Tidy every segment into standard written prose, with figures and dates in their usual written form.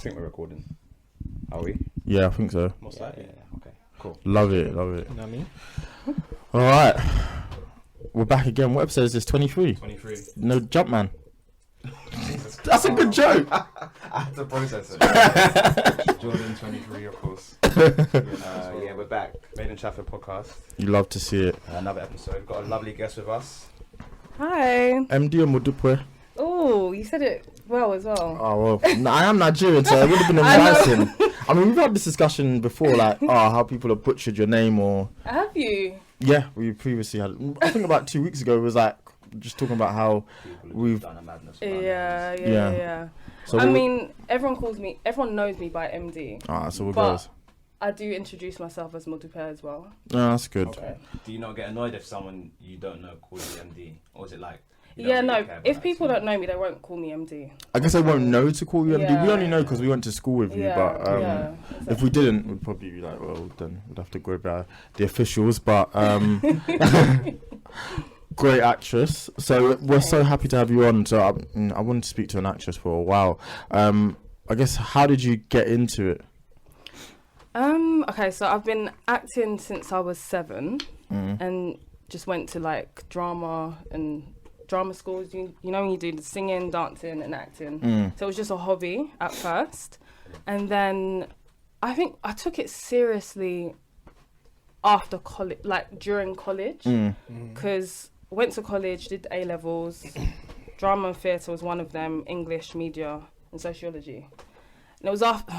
think we're recording. Are we? Yeah, I think so. Most likely. Yeah. Okay. Cool. Love it. You know what I mean? All right. We're back again. What episode is this? 23? 23. No, Jumpman. That's a good joke. I had to process it. Jordan 23, of course. Yeah, we're back. Made In Chafford Podcast. You love to see it. Another episode. We've got a lovely guest with us. Hi. MD or Modupe? Oh, you said it well as well. Oh, well, I am Nigerian, so it would have been embarrassing. I mean, we've had this discussion before, like, how people have butchered your name or... Have you? Yeah, we previously had... I think about 2 weeks ago, it was like, just talking about how we've... done a madness. Yeah. So I mean, everyone knows me by MD. So we'll but go. I do introduce myself as Modupe as well. No, that's good. Okay. Do you not get annoyed if someone you don't know calls you MD? Or is it like... Yeah, no, if people don't know me, they won't call me MD. I guess they won't know to call you MD. Yeah. We only know because we went to school with you, but exactly. if we didn't, we'd probably be like, well, then we'd have to go by the officials, but great actress. So we're so happy to have you on. So I wanted to speak to an actress for a while. I guess, how did you get into it? Okay, so I've been acting since I was 7 and just went to like drama schools. You know when you do the singing, dancing and acting. So it was just a hobby at first. And then I think I took it seriously after college, like during college, because I went to college, did the A-levels, drama and theatre was one of them, English, media and sociology. And it was after...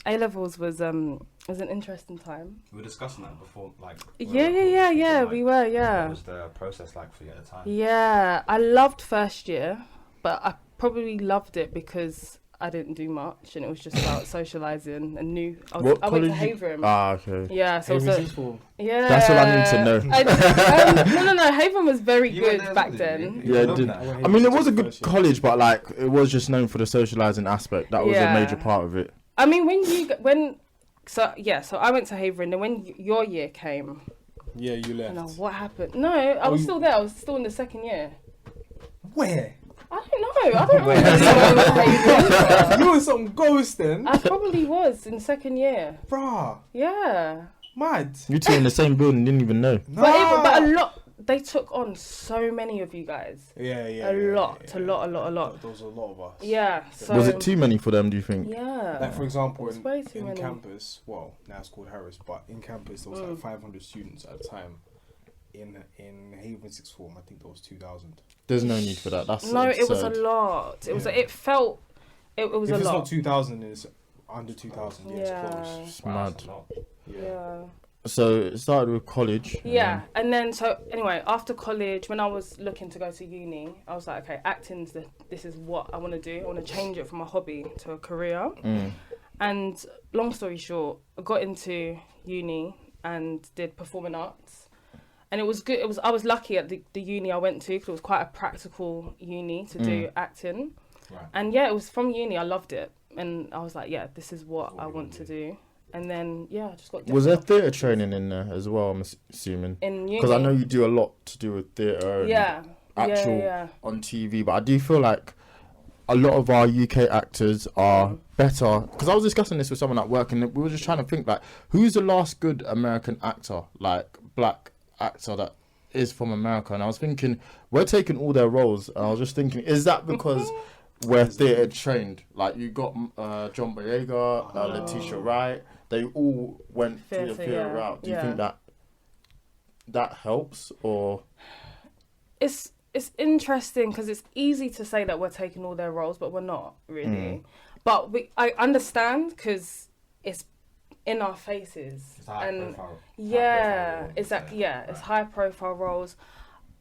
A-levels was an interesting time. We were discussing that before, like... Yeah, we were. What was the process like for you at the time? Yeah, I loved first year, but I probably loved it because I didn't do much and it was just about socialising and new... I went to Havering. Okay. Yeah, so... Yeah. That's all I need to know. No, Havering was very good back then. Yeah, it did. I mean, it was a good college, but like, it was just known for the socialising aspect. That was a major part of it. I mean, so I went to Havering, and when your year came, yeah, you left. I don't know what happened. No, I was still there. I was still in the second year. Where? I don't know. I don't know. You were some ghost then. I probably was in second year. Bruh. Yeah. Mad. You two in the same building, didn't even know. Nah. But a lot. They took on so many of you guys. Yeah. A lot. There was a lot of us. Yeah. So Was it too many for them, do you think? Yeah. Like, for example, in many. campus, well, now it's called Harris, but in campus there was like 500 students at a time. In Haven Sixth Form, I think there was 2,000. There's no need for that. That's no, absurd. it was a lot. It was. It felt. It was if a it's lot. not 2,000, it's under 2,000. Yeah, it's close. It's mad. Yeah. So it started with college. Yeah, and then so anyway, after college, when I was looking to go to uni, I was like, okay, acting's this is what I want to do. I want to change it from a hobby to a career. And long story short, I got into uni and did performing arts, and it was good. I was lucky at the uni I went to because it was quite a practical uni to do acting. Right. And yeah, it was from uni. I loved it, and I was like, yeah, this is what I want to do. And then, I just got... Was there theatre training in there as well, I'm assuming? In uni? Because I know you do a lot to do with theatre and actual on TV, but I do feel like a lot of our UK actors are better. Because I was discussing this with someone at work and we were just trying to think, like, who's the last good American actor, like, black actor that is from America? And I was thinking, we're taking all their roles. And I was just thinking, is that because... we're theatre trained? Like, you got John Boyega, Letitia Wright. They all went through the theatre route. Do you think that helps, or? It's interesting because it's easy to say that we're taking all their roles, but we're not really. But I understand because it's in our faces. It's high profile. Exactly. Yeah, it's high profile roles.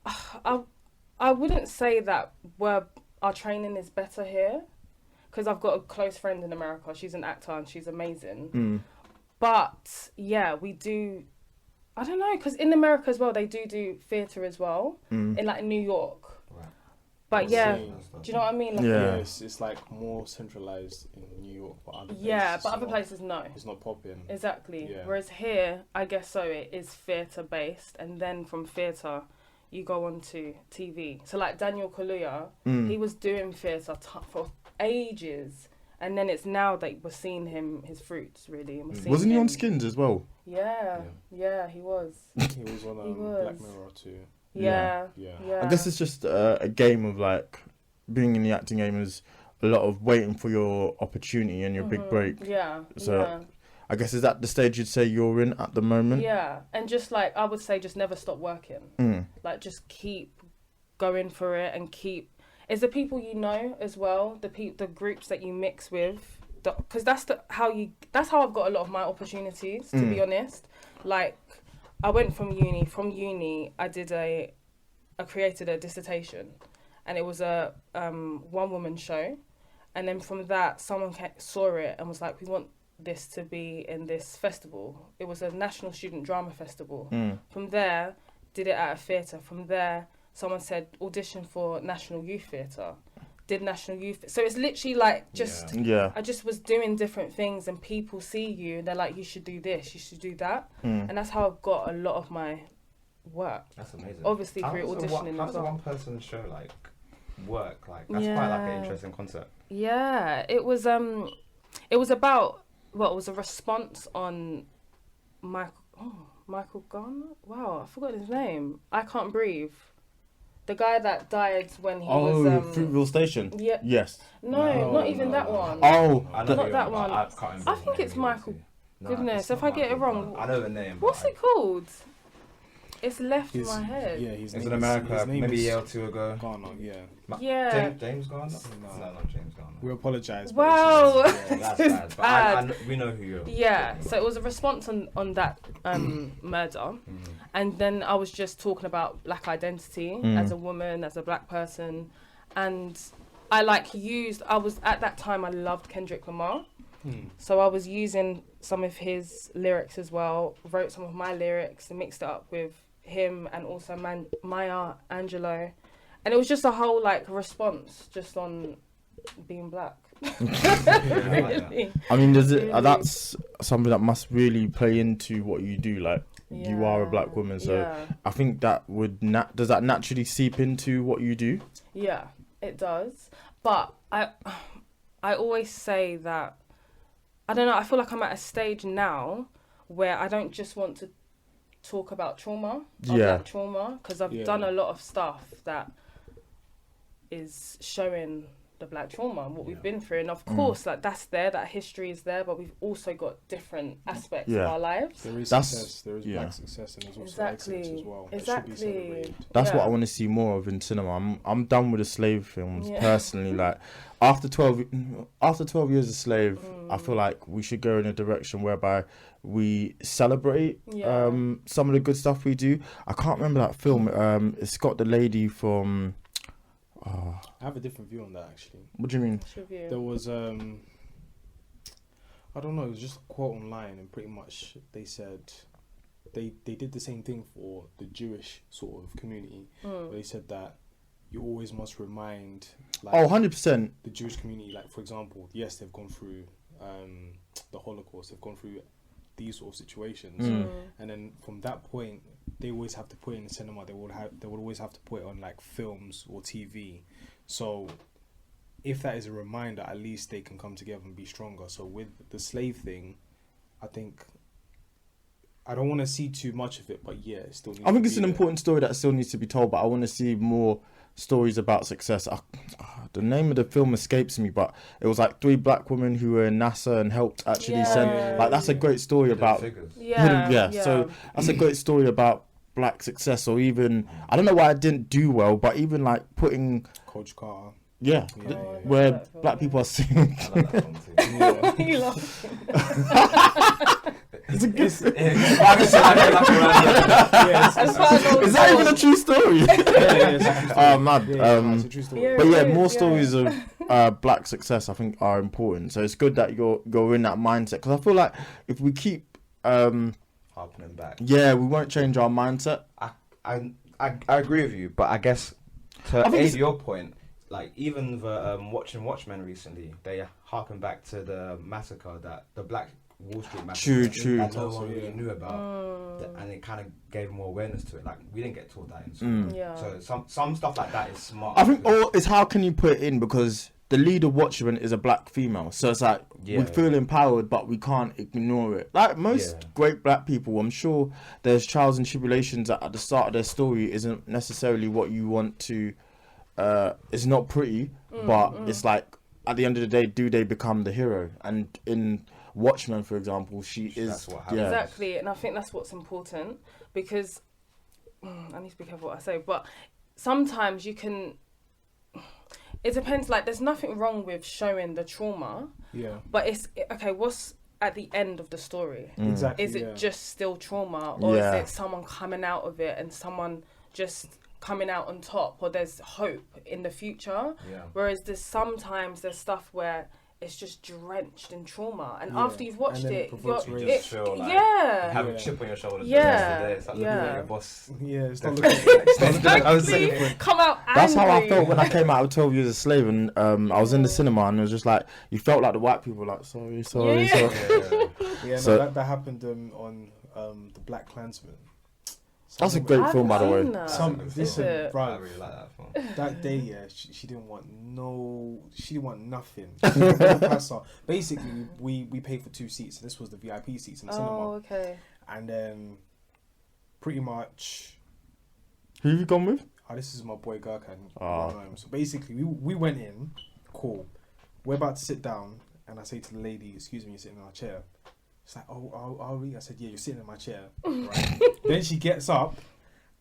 I wouldn't say that our training is better here, because I've got a close friend in America. She's an actor and she's amazing. But yeah, we do. I don't know, because in America as well, they do theatre as well in like New York. Right. But do you know what I mean? Like, It's like more centralised in New York, but other places. Yeah, but other places no. It's not popping. Exactly. Yeah. Whereas here, I guess so. It is theatre based, and then from theatre, you go on to TV. So like Daniel Kaluuya, he was doing theatre for ages, And then it's now that we're seeing his fruits, really. And Wasn't he on Skins as well? Yeah, he was. He was on Black Mirror too. Yeah. I guess it's just a game of like being in the acting game is a lot of waiting for your opportunity and your big break. Yeah. So I guess is that the stage you'd say you're in at the moment? Yeah, and just like I would say, just never stop working. Like just keep going for it and keep. It's the people you know as well, the groups that you mix with, because that's how I've got a lot of my opportunities. To be honest, like I went from uni. From uni, I created a dissertation, and it was a one woman show, and then from that, someone saw it and was like, "We want this to be in this festival." It was a national student drama festival. From there, did it at a theatre. From there, someone said audition for National Youth Theatre. Did National Youth. So it's literally like just I just was doing different things, and people see you and they're like, you should do this, you should do that, and that's how I've got a lot of my work. That's amazing. Obviously through auditioning. How does a one person show like work? Like that's quite like an interesting concept. Yeah, it was about. Well, it was a response on Michael Garner? Wow, I forgot his name. I Can't Breathe. The guy that died when he was... Fruitvale Station? Yeah. Yes. No, not even that one. Oh. Not that one. I think it's Michael. Goodness, if I get it wrong. I know the name. What's it called? It's left my head. Yeah, he's in America, maybe a year or two ago. Garner, James Garner? No, not James Garner. We apologise. Wow. That's bad. But we know who you're. Yeah, so it was a response on that murder. And then I was just talking about black identity as a woman, as a black person. And I at that time, I loved Kendrick Lamar. So I was using some of his lyrics as well, wrote some of my lyrics and mixed it up with him and also Maya Angelou. And it was just a whole like response just on being black. I mean, that's something that must really play into what you do. Like you are a black woman, so I think that would does that naturally seep into what you do? Yeah, it does. But I always say that I don't know. I feel like I'm at a stage now where I don't just want to talk about trauma, black trauma, because I've done a lot of stuff that is showing the black trauma and what we've been through, and of course like that's there, that history is there, but we've also got different aspects of our lives. There is success, there is black success, and there's also excellence as well. Exactly. That's what I want to see more of in cinema. I'm done with the slave films personally. Like after 12 years of Slave, I feel like we should go in a direction whereby we celebrate some of the good stuff we do. I can't remember that film. It's got the lady from I have a different view on that actually. What do you mean? There was I don't know, it was just a quote online, and pretty much they said they did the same thing for the Jewish sort of community. They said that you always must remind 100% the Jewish community, like for example, yes, they've gone through the Holocaust, they've gone through these sort of situations, and then from that point they always have to put it in the cinema. They would always have to put it on like films or TV. So if that is a reminder, at least they can come together and be stronger. So with the slave thing, I think I don't want to see too much of it, but it still needs I think it's an important story that still needs to be told, but I want to see more stories about success. The name of the film escapes me, but it was like 3 black women who were in NASA and helped actually send. Like that's a great story about. So that's a great story about black success, or even I don't know why I didn't do well, but even like putting Coach Carter. Where black people are singing. I like that one too. You love It's a good. Is that even a true story? Oh man. It's a true story. But more stories of black success I think are important. So it's good that you're in that mindset, because I feel like if we keep harping back, we won't change our mindset. I agree with you, but I guess to aid your point, like even the watching Watchmen recently, they harken back to the massacre, that the Black Wall Street massacre that no one really knew about, and it kind of gave more awareness to it. Like we didn't get taught that in school. So some stuff like that is smart. I think it's how can you put it in, because the lead of Watchmen is a black female, so it's like we feel empowered, but we can't ignore it. Like most great black people, I'm sure there's trials and tribulations at the start of their story isn't necessarily what you want to. It's not pretty, but it's like at the end of the day, do they become the hero? And in Watchmen, for example, she is. That's what happens. Exactly, and I think that's what's important because I need to be careful what I say, but sometimes you can. It depends. Like, there's nothing wrong with showing the trauma. Yeah. But it's okay. What's at the end of the story? Exactly. Is it just still trauma, or is it someone coming out of it and someone just coming out on top, or there's hope in the future? Yeah. Whereas there's stuff where it's just drenched in trauma, and after you've watched it, you just feel like you have a chip on your shoulder. It's like looking at your boss. It's not looking come out angry. That's how I felt when I came out of 12 Years a Slave, and I was in the cinema, and it was just like you felt like the white people were like sorry. That happened on the Black Klansman. That's a great film, by the way. Listen, bro, I really like that film. That day, she didn't want nothing. Basically, we paid for 2 seats. This was the VIP seats in the cinema. Oh, okay. And then, pretty much. Who have you gone with? This is my boy Gurkhan. So basically, we went in. Cool. We're about to sit down, and I say to the lady, "Excuse me, you're sitting in our chair." She's like, are we? I said, yeah, you're sitting in my chair. Right. Then she gets up,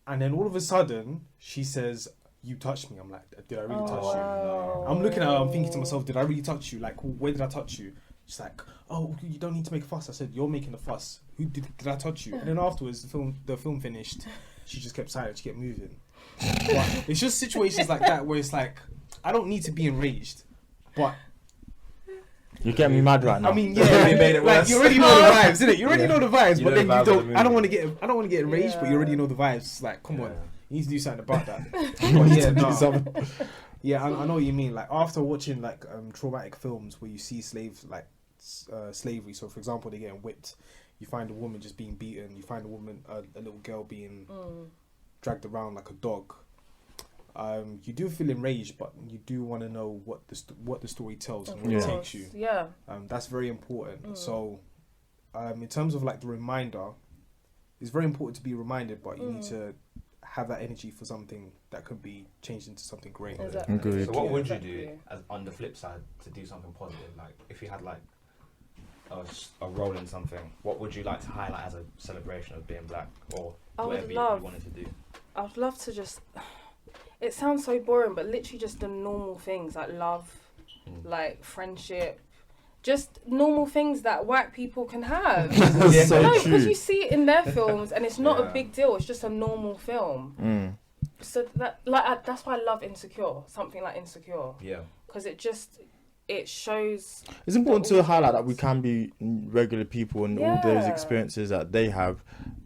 and then all of a sudden, she says, you touched me. I'm like, did I really touch you? No. I'm looking at her, I'm thinking to myself, did I really touch you? Like, where did I touch you? She's like, oh, you don't need to make a fuss. I said, you're making a fuss. Who did I touch you? And then afterwards, the film finished. She just kept silent. She kept moving. But it's just situations like that where it's like, I don't need to be enraged, but... You're getting me mad right now. I mean, yeah, you made it worse. Like, you already know the vibes, innit? You already know the vibes, but then you don't. I don't want to get enraged, but you already know the vibes. It's like, come on, you need to do something about that. I know what you mean. Like after watching like traumatic films where you see slavery. So for example, they're getting whipped. You find a woman just being beaten. You find a little girl being dragged around like a dog. You do feel enraged, but you do want to know what the story tells and where it takes you. Yeah. That's very important. So, in terms of like the reminder, it's very important to be reminded, but you need to have that energy for something that could be changed into something great. Exactly. So what would you do on the flip side to do something positive? Like if you had like a role in something, what would you like to highlight as a celebration of being black, or whatever you wanted to do? I'd love to just... It sounds so boring, but literally just the normal things like love, like friendship, just normal things that white people can have. Because you see it in their films, and it's not a big deal. It's just a normal film. So that's why I love Insecure. Something like Insecure. Yeah. Because it shows. It's important to highlight that we can be regular people, and all those experiences that they have,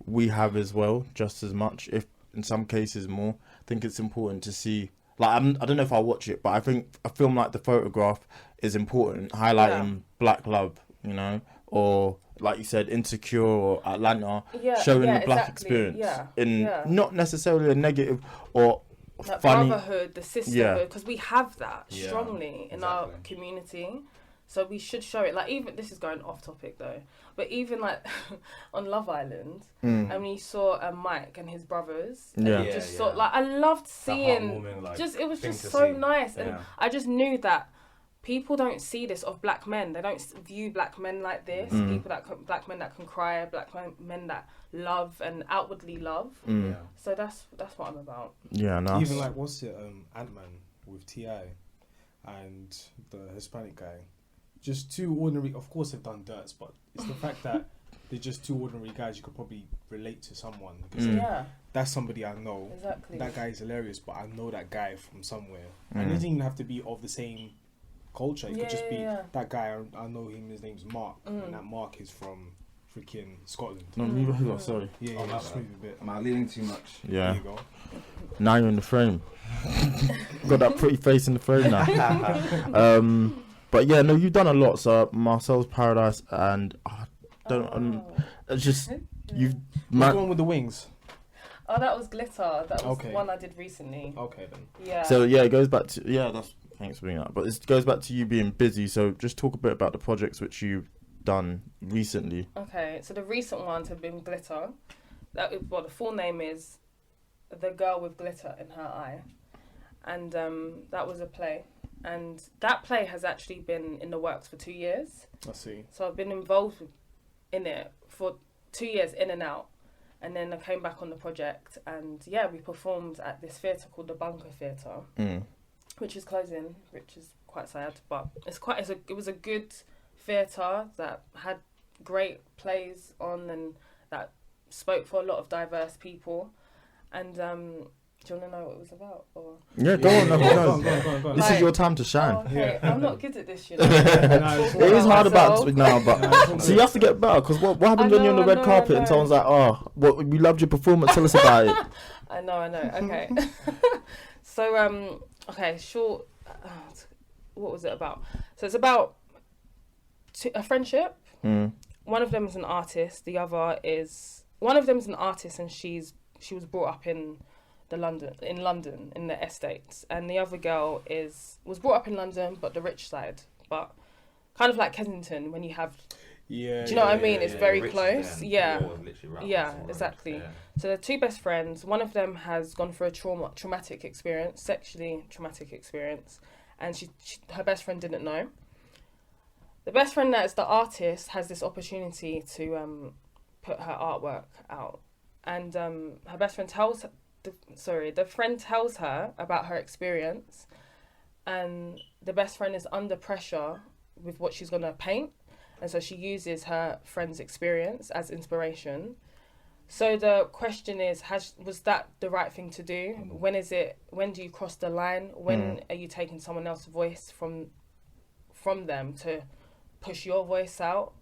we have as well, just as much, if in some cases more. I think it's important to see, like, I don't know if I'll watch it, but I think a film like The Photograph is important, highlighting black love, you know, or like you said, Insecure or Atlanta, showing the black experience in not necessarily a negative or that funny brotherhood, the sisterhood, because we have that strongly in our community. So we should show it. Like, even, this is going off topic though, but even like on Love Island, and when you saw Mike and his brothers, saw, like, I loved seeing, it was just so nice, and I just knew that people don't see this of black men. They don't view black men like this. Black men that can cry, black men that love and outwardly love. So that's what I'm about. Yeah, nice. Even like Ant-Man with T.I. and the Hispanic guy. Just two ordinary, of course they've done dirts, but it's the fact that they're just two ordinary guys you could probably relate to someone. Because that's somebody I know. Exactly. That guy is hilarious, but I know that guy from somewhere. And it doesn't even have to be of the same culture. It could just be that guy, I know him, his name's Mark. And that Mark is from freaking Scotland. No, sorry. Just move a bit. Am I leaning too much? Yeah. There you go. Now you're in the frame. Got that pretty face in the frame now. But yeah, no, you've done a lot. So Marcel's Paradise, and it's just you've. What's the one with the wings? Oh, that was Glitter. That was one I did recently. Okay then. Yeah. So yeah, it goes back to that's Thanks for bringing that. But it goes back to you being busy. So just talk a bit about the projects which you've done recently. Okay, so the recent ones have been Glitter. The full name is The Girl with Glitter in Her Eye. And that was a play. And that play has actually been in the works for 2 years. I see. So I've been involved in it for 2 years, in and out. And then I came back on the project, and we performed at this theatre called the Bunker Theatre, which is closing, which is quite sad. But it was a good theatre that had great plays on and that spoke for a lot of diverse people. And do you want to know what it was about? Or? Yeah, go on. Go on. This is your time to shine. Oh, okay. Yeah. I'm not good at this, you know. It is hard about now, but so you have to get better. Because what happens when you're on the red carpet and someone's like, "Oh, we loved your performance. Tell us about it." I know. Okay. So short. What was it about? So it's about a friendship. One of them is an artist. One of them is an artist, and she was brought up in London, in the estates, and the other girl was brought up in London, but the rich side, but kind of like Kensington when you have. Yeah. Do you know what I mean? It's very close. Yeah, exactly. Yeah. So they're two best friends. One of them has gone through a traumatic experience, sexually traumatic experience, and her best friend didn't know. The best friend that is the artist has this opportunity to put her artwork out, and her best friend the friend tells her about her experience, and the best friend is under pressure with what she's going to paint, and so she uses her friend's experience as inspiration. So the question is, was that the right thing to do? When do you cross the line? When are you taking someone else's voice from them to push your voice out?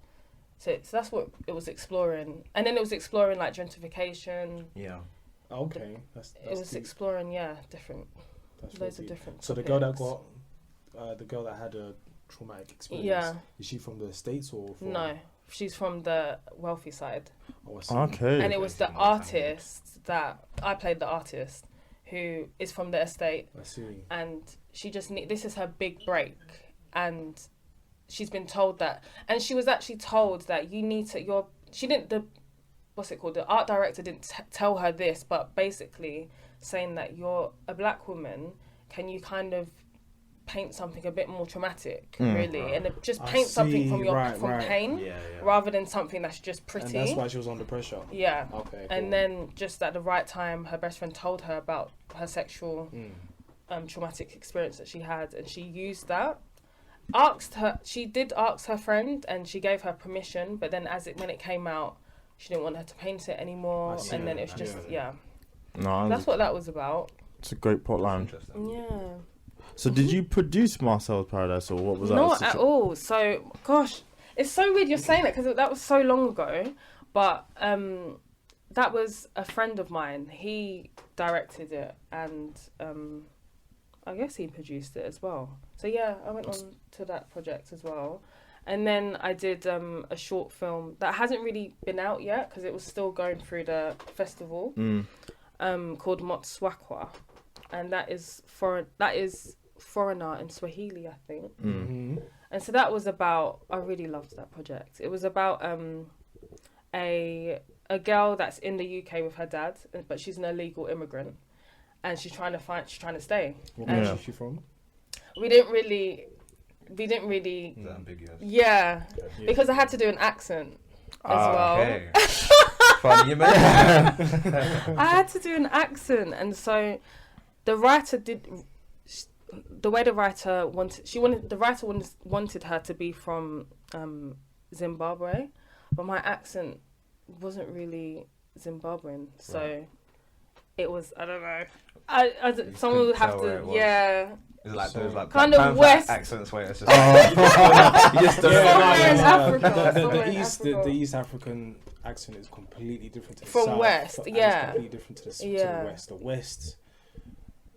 So that's what it was exploring. And then it was exploring like gentrification. Yeah. Okay. That's it was deep. Exploring, different. That's loads of different. So topics. the girl that had a traumatic experience. Yeah. Is she from the States or? No, she's from the wealthy side. Oh, I see. Okay. And it was the artist that I played, the artist who is from the estate. I see. And she just this is her big break, and she's been told that, and she was actually told that you need to. What's it called? The art director didn't tell her this, but basically saying that you're a black woman, can you kind of paint something a bit more traumatic, really, and just paint something from pain, rather than something that's just pretty. And that's why she was under pressure. Yeah. Okay. And then just at the right time, her best friend told her about her sexual, traumatic experience that she had, and she used that. She did ask her friend, and she gave her permission, but then when it came out, she didn't want her to paint it anymore, and then it was just No, that's what that was about. It's a great plotline. Yeah. So did you produce Marcel's Paradise, or what was that? Not at all. So, gosh, it's so weird you're saying that, because that was so long ago. But that was a friend of mine. He directed it, and I guess he produced it as well. So yeah, I went on to that project as well. And then I did a short film that hasn't really been out yet because it was still going through the festival, called Motswakwa, and that is foreigner in Swahili, I think. And so that was about. I really loved that project. It was about a girl that's in the UK with her dad, but she's an illegal immigrant, and she's trying to stay. What country is she from? We didn't really. Is that ambiguous? Yeah, because I had to do an accent as well. Okay. Funny you mentioned that. I had to do an accent, and so the writer did. The way the writer wanted her to be from Zimbabwe, but my accent wasn't really Zimbabwean, so it was, I don't know. Someone would have to, Is it like those like kind of West accents where it's just you just don't know. The East African accent is completely different to the from South. West, It's completely different to the West. The West,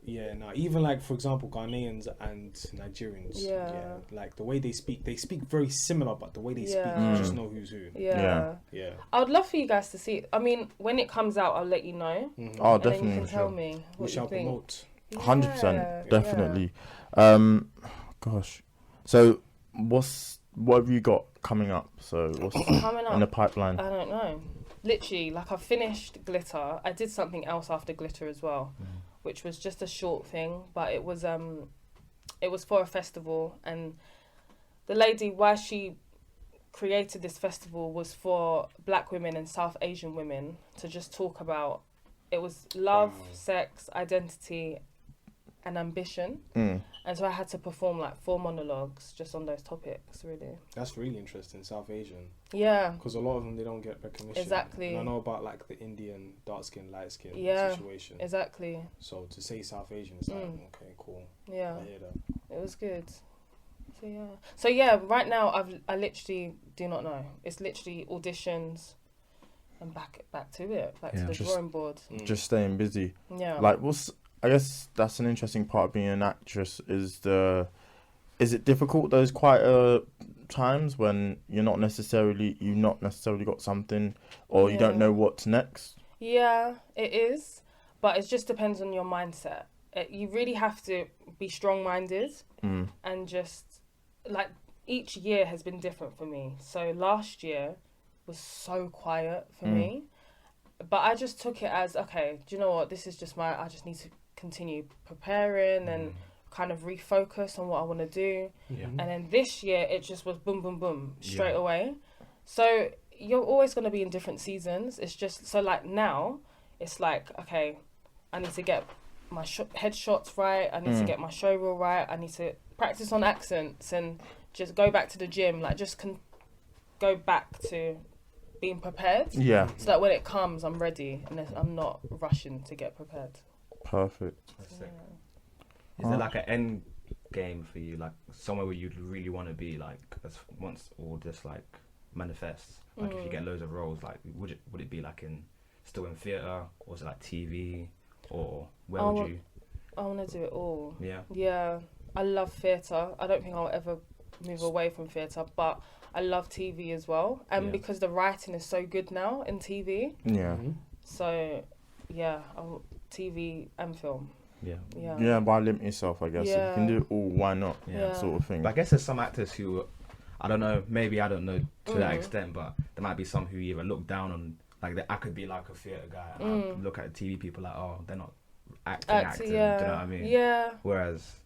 even like for example Ghanaians and Nigerians, like the way they speak very similar, but the way they speak, you just know who's who. Yeah. I would love for you guys to see it. I mean, when it comes out, I'll let you know. Oh, definitely. And then you can tell me what we shall you think. promote. 100%, definitely. Gosh. So what have you got coming up? So what's coming up in the pipeline? I don't know. Literally, like I finished Glitter. I did something else after Glitter as well, which was just a short thing, but it was for a festival, and the lady, why she created this festival was for Black women and South Asian women to just talk about, it was love, sex, identity and ambition. And so I had to perform like 4 monologues just on those topics, really. That's really interesting, South Asian. Yeah. Because a lot of them, they don't get recognition. Exactly. And I know about like the Indian dark skin, light skin situation. Exactly. So to say South Asian is like, okay, cool. Yeah. I hear that. It was good. So yeah, right now I literally do not know. It's literally auditions and back to it, to the drawing board. Just staying busy. Yeah. Like I guess that's an interesting part of being an actress is it difficult those quieter times when you've not necessarily got something or you don't know what's next? Yeah, it is, but it just depends on your mindset. You really have to be strong-minded and just like each year has been different for me. So last year was so quiet for me, but I just took it as, okay, do you know what? This is just I just need to continue preparing and kind of refocus on what I want to do. And then this year it just was boom, boom, boom, straight away. So you're always going to be in different seasons. It's just, so like now it's like, okay, I need to get my headshots right. I need to get my show reel right. I need to practice on accents and just go back to the gym. Like just go back to being prepared. Yeah. So that when it comes, I'm ready and I'm not rushing to get prepared. Perfect. Is there like an end game for you, like somewhere where you'd really want to be, like once all this like manifests? Like if you get loads of roles, like would it be like still in theatre, or is it like TV, or where would you? I want to do it all. Yeah. Yeah, I love theatre. I don't think I'll ever move away from theatre, but I love TV as well, and because the writing is so good now in TV. Yeah. So, yeah, TV and film. Yeah, why limit yourself, I guess. If you can do it all, why not? Sort of thing. But I guess there's some actors who, I don't know, maybe I don't know to that extent, but there might be some who either look down on, like I could be like a theatre guy, and I look at TV people like, oh, they're not acting, do you know what I mean? Yeah. Whereas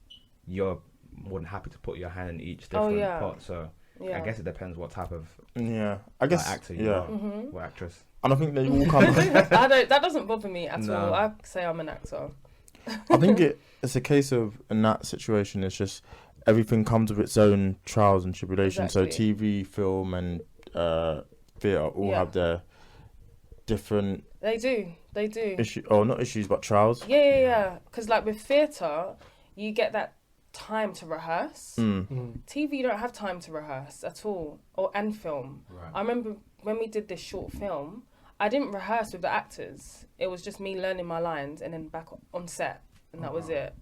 you're more than happy to put your hand in each different pot, so I guess it depends what type of I guess actor you are, or actress. And I think they all come. That doesn't bother me at all. I say I'm an actor. I think it's a case of, in that situation, it's just everything comes with its own trials and tribulations. Exactly. So TV, film, and theatre all have their different. They do. Not issues, but trials. Yeah. Because like with theatre, you get that time to rehearse. TV, you don't have time to rehearse at all, and film. Right. I remember when we did this short film, I didn't rehearse with the actors. It was just me learning my lines and then back on set, and that was it.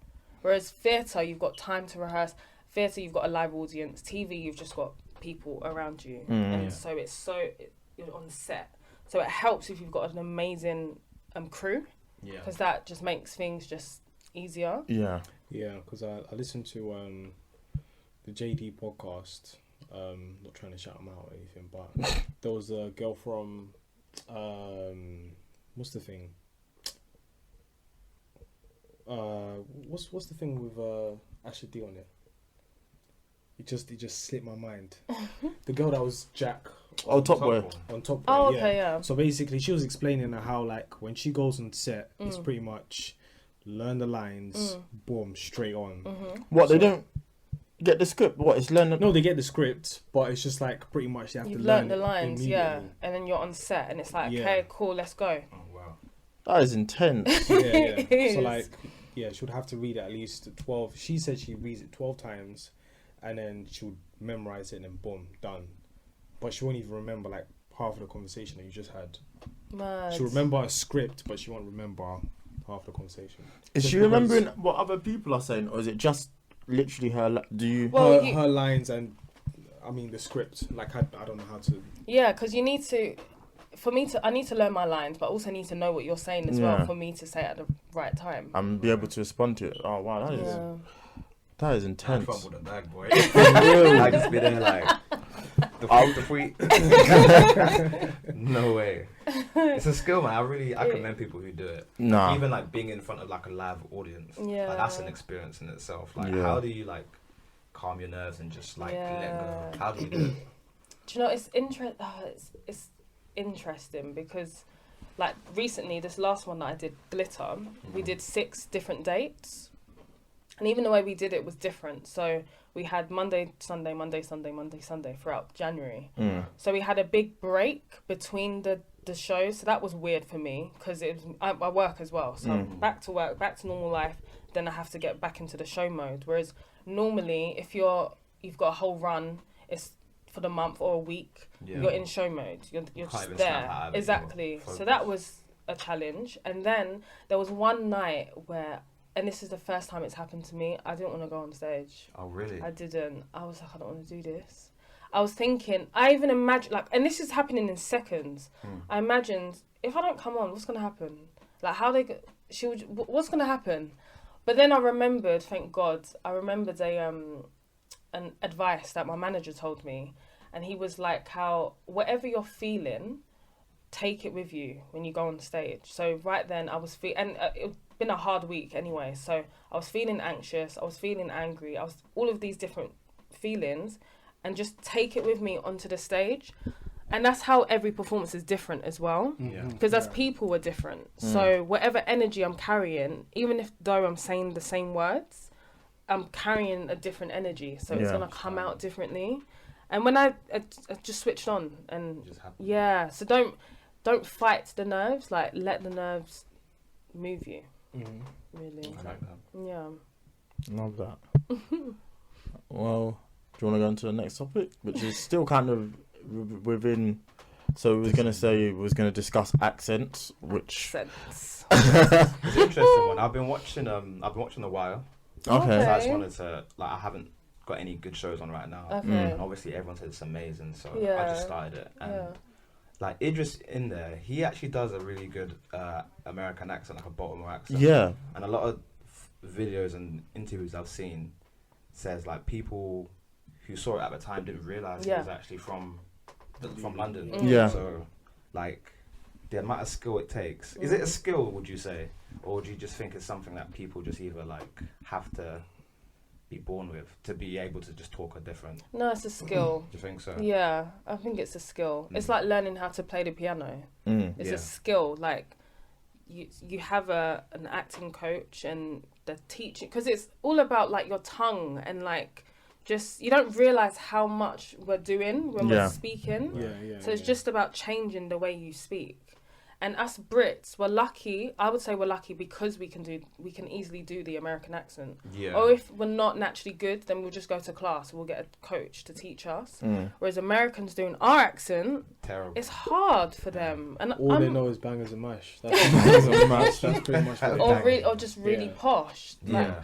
Whereas theatre, you've got time to rehearse. Theatre, you've got a live audience. TV, you've just got people around you, and so you're on set. So it helps if you've got an amazing crew, because that just makes things just easier. Yeah, because I listened to the JD podcast. Not trying to shout them out or anything, but there was a girl from what's the thing? What's the thing with Ashley D on it? It just slipped my mind. The girl that was Jack. Top Boy. On Top Boy. Oh, okay, yeah. So basically, she was explaining how like when she goes on set, it's pretty much learn the lines, boom, straight on. What, they don't get the script? What, it's learn? No, they get the script, but it's just like pretty much they have You've to learnt learn the lines, immediately. and then you're on set, and it's like, okay, cool, let's go. Oh wow. That is intense. So like, she would have to read it at least 12. She said she reads it 12 times, and then she would memorize it, and then boom, done. But she won't even remember like half of the conversation that you just had. Mad. She'll remember a script, but she won't remember half the conversation. Is she remembering what other people are saying, or is it just literally her? Her lines and I mean the script? Like I don't know how to. Yeah, because you need to. I need to learn my lines, but also need to know what you're saying as well for me to say it at the right time. And be able to respond to it. Oh wow, That is intense. I fumbled the bag, boy. I just be there like the free. No way. It's a skill, man. I commend people who do it. Nah. Even like being in front of like a live audience. Yeah. Like, that's an experience in itself. Like how do you like calm your nerves and just like let go? How do you do it? Do you know it's interesting because like recently this last one that I did, Glitter, we did 6 different dates. And even the way we did it was different. So we had Monday, Sunday, Monday, Sunday, Monday, Sunday throughout January. So we had a big break between the shows. So that was weird for me because I work as well. So I'm back to work, back to normal life. Then I have to get back into the show mode. Whereas normally if you've got a whole run, it's for the month or a week, you're in show mode. You're just there. Exactly. So that was a challenge. And then there was one night where, and this is the first time it's happened to me, I didn't want to go on stage. Oh, really? I didn't. I was like, I don't want to do this. I was thinking, I even imagined, like, and this is happening in seconds. I imagined, if I don't come on, what's going to happen? Like, what's going to happen? But then I remembered, thank God, an advice that my manager told me. And he was like, how, whatever you're feeling, take it with you when you go on stage. So right then I was and it been a hard week anyway, so I was feeling anxious, I was feeling angry, I was all of these different feelings, and just take it with me onto the stage. And that's how every performance is different as well, because as people we're different. So whatever energy I'm carrying, even though I'm saying the same words, I'm carrying a different energy, so it's gonna come out differently. And when I just switched on, and so don't fight the nerves, like let the nerves move you. Really. I like that. Yeah. Love that. Well, do you want to go into the next topic, which is still kind of within? So we was going to discuss accents, which Sense. It's an interesting one. I've been watching The Wire. Okay. So I just wanted to, like, I haven't got any good shows on right now. Okay. And obviously everyone said it's amazing, so I just started it. And like Idris in there, he actually does a really good American accent, like a Baltimore accent. Yeah. And a lot of videos and interviews I've seen says like people who saw it at the time didn't realise he was actually from London. Yeah. So like the amount of skill it takes. Is it a skill, would you say? Or do you just think it's something that people just either like have to be born with to be able to just talk a different? No, it's a skill. Do you think so? Yeah, I think it's a skill. It's like learning how to play the piano. It's a skill. Like you have an acting coach and the teaching, because it's all about like your tongue and like just you don't realize how much we're doing when we're speaking. So it's just about changing the way you speak. And us Brits, we're lucky. I would say we're lucky because we can easily do the American accent. Yeah. Or if we're not naturally good, then we'll just go to class. We'll get a coach to teach us. Whereas Americans doing our accent, terrible. It's hard for them. And all they know is bangers and mash. That's pretty much. Or just really posh. Like,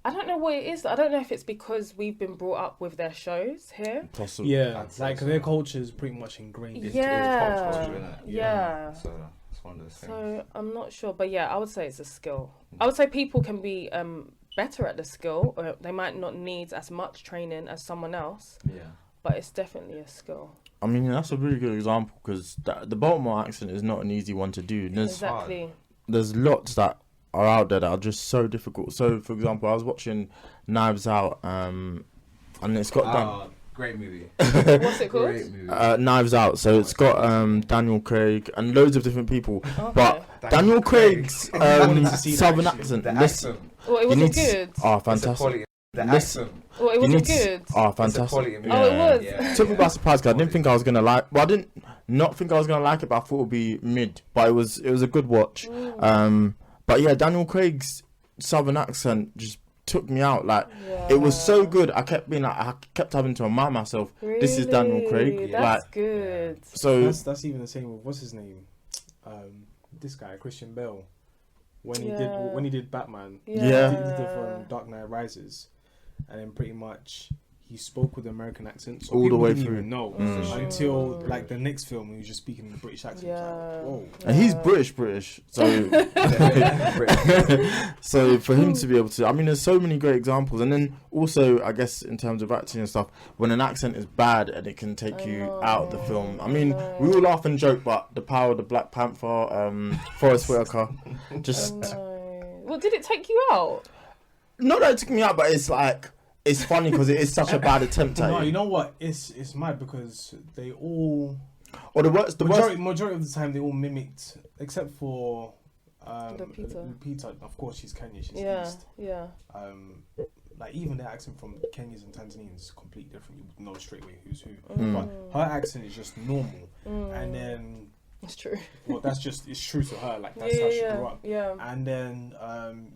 I don't know what it is. I don't know if it's because we've been brought up with their shows here. Possibly. Yeah, like their culture is pretty much ingrained. It's pop culture, isn't it? Yeah. So it's one of those things. So I'm not sure, but yeah, I would say it's a skill. I would say people can be better at the skill, or they might not need as much training as someone else. Yeah. But it's definitely a skill. I mean, that's a really good example because the Baltimore accent is not an easy one to do. Exactly. There's lots that are out there that are just so difficult. So, for example, I was watching Knives Out, and it's got done. Great movie. What's it called? Great movie. Knives Out. So it's got Daniel Craig and loads of different people. Okay. But Daniel Craig's southern accent. Listen, well, it wasn't good. Oh, fantastic. Listen. Well, it wasn't good. Oh, fantastic. Oh, it was. Yeah. Took me by surprise because I didn't think I was gonna like. Well, I didn't not think I was gonna like it, but I thought it would be mid. But it was a good watch. But yeah, Daniel Craig's southern accent just took me out. Like it was so good. I kept having to remind myself, really? This is Daniel Craig. That's good. So that's even the same with what's his name, this guy Christian Bale, when he did Batman. Yeah. He did from Dark Knight Rises, and then pretty much he spoke with American accent, so all the way didn't through. even know until like the next film he was just speaking in the British accent. Yeah. Like, whoa. And he's British, so so for him to be able to, I mean, there's so many great examples. And then also, I guess in terms of acting and stuff, when an accent is bad and it can take you out of the film. I mean, we all laugh and joke, but the power of the Black Panther, Forrest Whitaker, just. Well, did it take you out? Not that it took me out, but it's like it's funny because it is such a bad attempt at No, it. you know what? It's mad because they all, Or the worst, majority of the time they all mimicked, except for Lupita. Of course, she's Kenyan. She's East. Yeah. Like even their accent from Kenyans and Tanzanians is completely different. You know straight away who's who. But her accent is just normal, and then. It's true. Well, it's true to her. Like that's how she grew up. Yeah. And then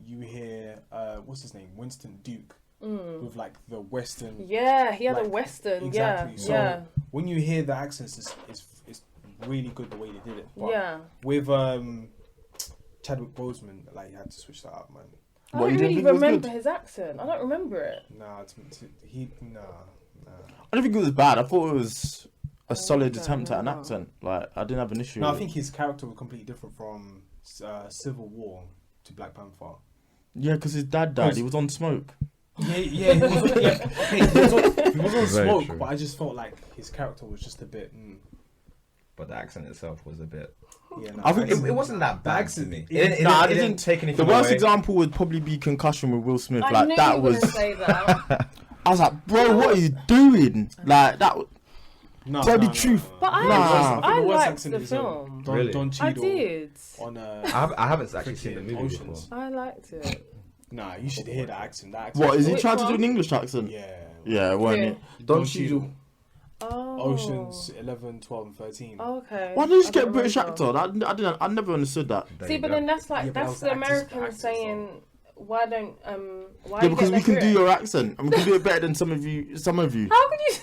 you hear what's his name, Winston Duke, with like the Western. Yeah, he had like, a Western. Exactly. Yeah. So when you hear the accents, it's really good the way they did it. But with Chadwick Boseman, like you had to switch that up, man. I don't really remember his accent. I don't remember it. Nah. I don't think it was bad. I thought it was a solid attempt at an accent. Like I didn't have an issue. No, with I think his character was completely different from Civil War to Black Panther. Yeah, because his dad died. He was on smoke. Yeah. He was on smoke, true. But I just felt like his character was just a bit. But the accent itself was a bit. Yeah, no, I think it wasn't that bad to me. It didn't take anything away. The worst away. example would probably be Concussion with Will Smith. I like knew that you were was. gonna say that. I was like, bro, what are you doing? Like that. Tell the truth. But I liked the film. Really? Don Cheadle. I did. On I haven't actually seen the movie before. I liked it. Nah, you should hear the accent. What is he trying to do an English accent? Yeah, weren't it? Don Cheadle. Oh. Oceans 11, 12, and 13. Oh, okay. Why did you just get a British actor? I never understood that. See, but then that's like that's the Americans saying, why don't why? Yeah, because we can do your accent and we can do it better than some of you. How could you?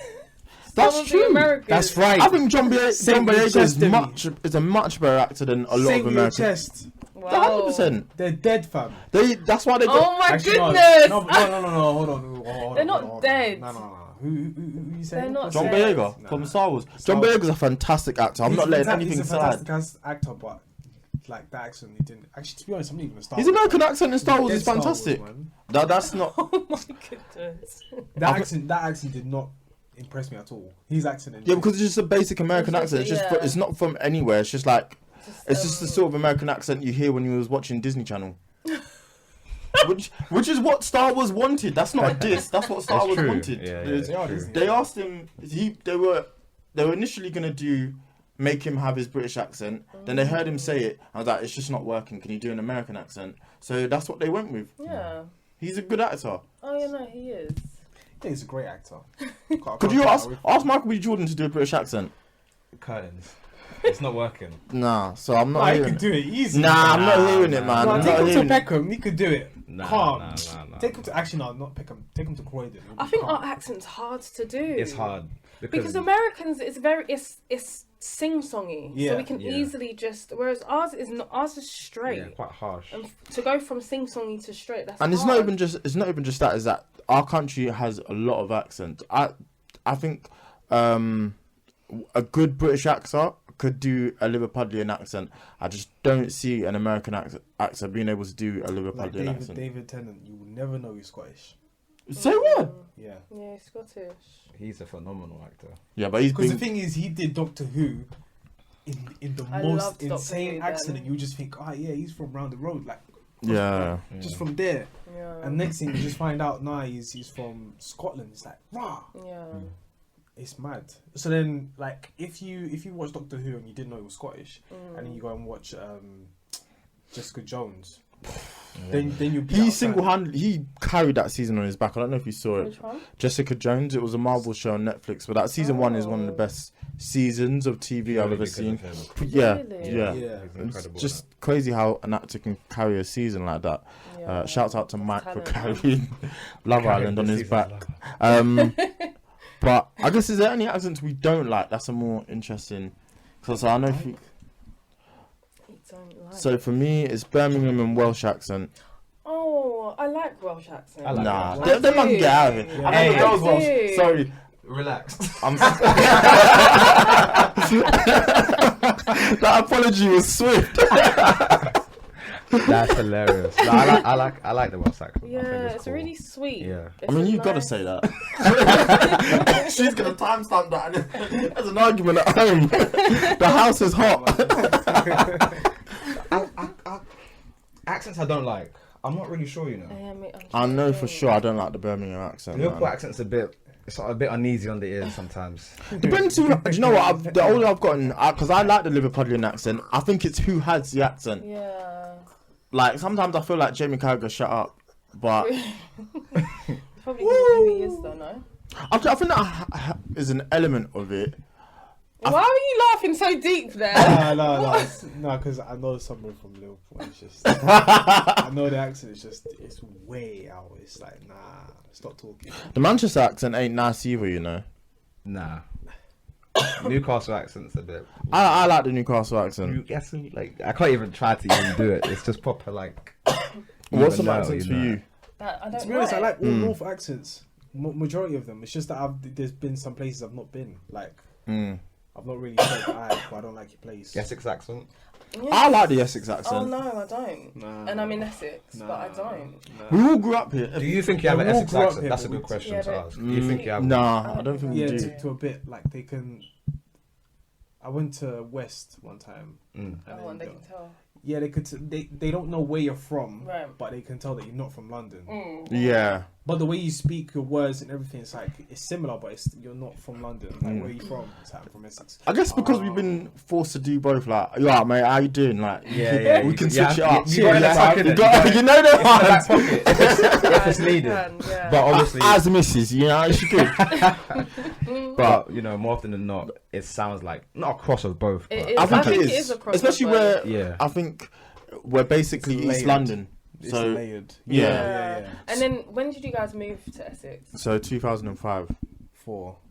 That's true. That's right. I think John Boyega is a much better actor than a lot of Americans. Wow. 100%. They're dead, fam. That's why they. Oh my goodness! No, hold on. They're not dead. No. Who you saying? They're not John Boyega from Star Wars. John Boyega's a fantastic actor. I'm not letting anything slide. He's a fantastic actor, but like that accent, he didn't. Actually, to be honest, I'm not even a Star Wars. His American accent in Star Wars is fantastic. That's not. Oh my goodness. That accent did not impress me at all. His accent. Yeah, because it's just a basic American accent. It's just it's not from anywhere. It's just like it's just the sort of American accent you hear when you was watching Disney Channel. Which is what Star Wars wanted. That's not a diss. That's what Star Wars wanted. They asked him. They were initially gonna make him have his British accent. Then they heard him say it. I was like, it's just not working. Can you do an American accent? So that's what they went with. Yeah. He's a good actor. Oh yeah, no, he is. Yeah, he's a great actor. Could you ask Michael B. Jordan to do a British accent? Curtains. It's not working. Nah, so I'm not. He could do it easy. Nah, I'm not hearing it, man. No, take him to Peckham. He could do it. Nah. Take him to not Peckham. Take him to Croydon. I think our accent's hard to do. It's hard because Americans, it's sing-songy, so we can easily just. Whereas ours is straight. Yeah, quite harsh. And to go from sing-songy to straight, that's and hard. it's not even just that. Is that our country has a lot of accents. I think a good British actor could do a Liverpudlian accent. I just don't see an American actor being able to do a Liverpudlian accent. David Tennant, you will never know he's Scottish. Say what? Yeah. Yeah, he's Scottish. He's a phenomenal actor. Yeah, but because the thing is, he did Doctor Who in the most insane accent, and you just think, he's from round the road, like just from there. Yeah. And next thing you just find out, he's from Scotland. It's like, rah. Yeah. It's mad. So then, like, if you watch Doctor Who and you didn't know he was Scottish, and then you go and watch Jessica Jones, then he single-handedly he carried that season on his back. I don't know if you saw it. Which one? Jessica Jones. It was a Marvel show on Netflix, but that season 1 is one of the best seasons of TV I've ever seen. Yeah. It's just crazy how an actor can carry a season like that. Shouts out to Mike for carrying Love Island on his back. But I guess, is there any accents we don't like? That's a more interesting. Because I know if you don't like. So for me, it's Birmingham and Welsh accent. Oh, I like Welsh accents. Nah, they might get out of it. Yeah. I know the girls Welsh. Sorry. Relax. That apology was swift. That's hilarious. No, I like the Welsh accent. Yeah, it's cool. Really sweet. Yeah. It's you've got to say that. She's going to timestamp that. There's an argument at home. The house is hot. Accents I don't like. I'm not really sure, you know. I know for sure I don't like the Birmingham accent. The Liverpool accent's a bit uneasy on the ears sometimes. Depends who. Do you know what? The older I've gotten, because I like the Liverpudlian accent. I think it's who has the accent. Yeah. Like sometimes I feel like Jamie Carragher, shut up, but probably who he is though, no? I think that is an element of it. Why are you laughing so deep there? No, because I know someone from Liverpool. It's just I know the accent is just it's way out. It's like nah, stop talking. The Manchester accent ain't nice either, you know. Nah. Newcastle accent's a bit. I like the Newcastle accent. Like I can't even try to even do it. It's just proper like. What's some accents for you? To be honest, I like all North accents. Majority of them. It's just that there's been some places I've not been. Like I've not really said I don't like your place. Essex accent. Yeah. I like the Essex accent. Oh no, I don't. And I'm in Essex, but I don't. We all grew up here. Do you think you have an Essex accent? That's a good question to ask. Do you think you have? Nah, I don't think we do. To a bit. Like they can. I went to West one time. And they can tell. Yeah, they could. They don't know where you're from, right. But they can tell that you're not from London. Yeah. But the way you speak your words and everything, it's like it's similar, but you're not from London. Like where are you from? It's like I'm from Essex. I guess because we've been forced to do both. Like, yeah, mate, how you doing? Like, yeah, we can switch it up. You know the back pocket if it's needed. Yeah. But obviously, as Mrs., you know, she could. But you know, more often than not, it sounds like not a cross of both. I think it is a cross, especially where I think we're basically East London. It's so layered. Yeah. And then when did you guys move to Essex? So 2005.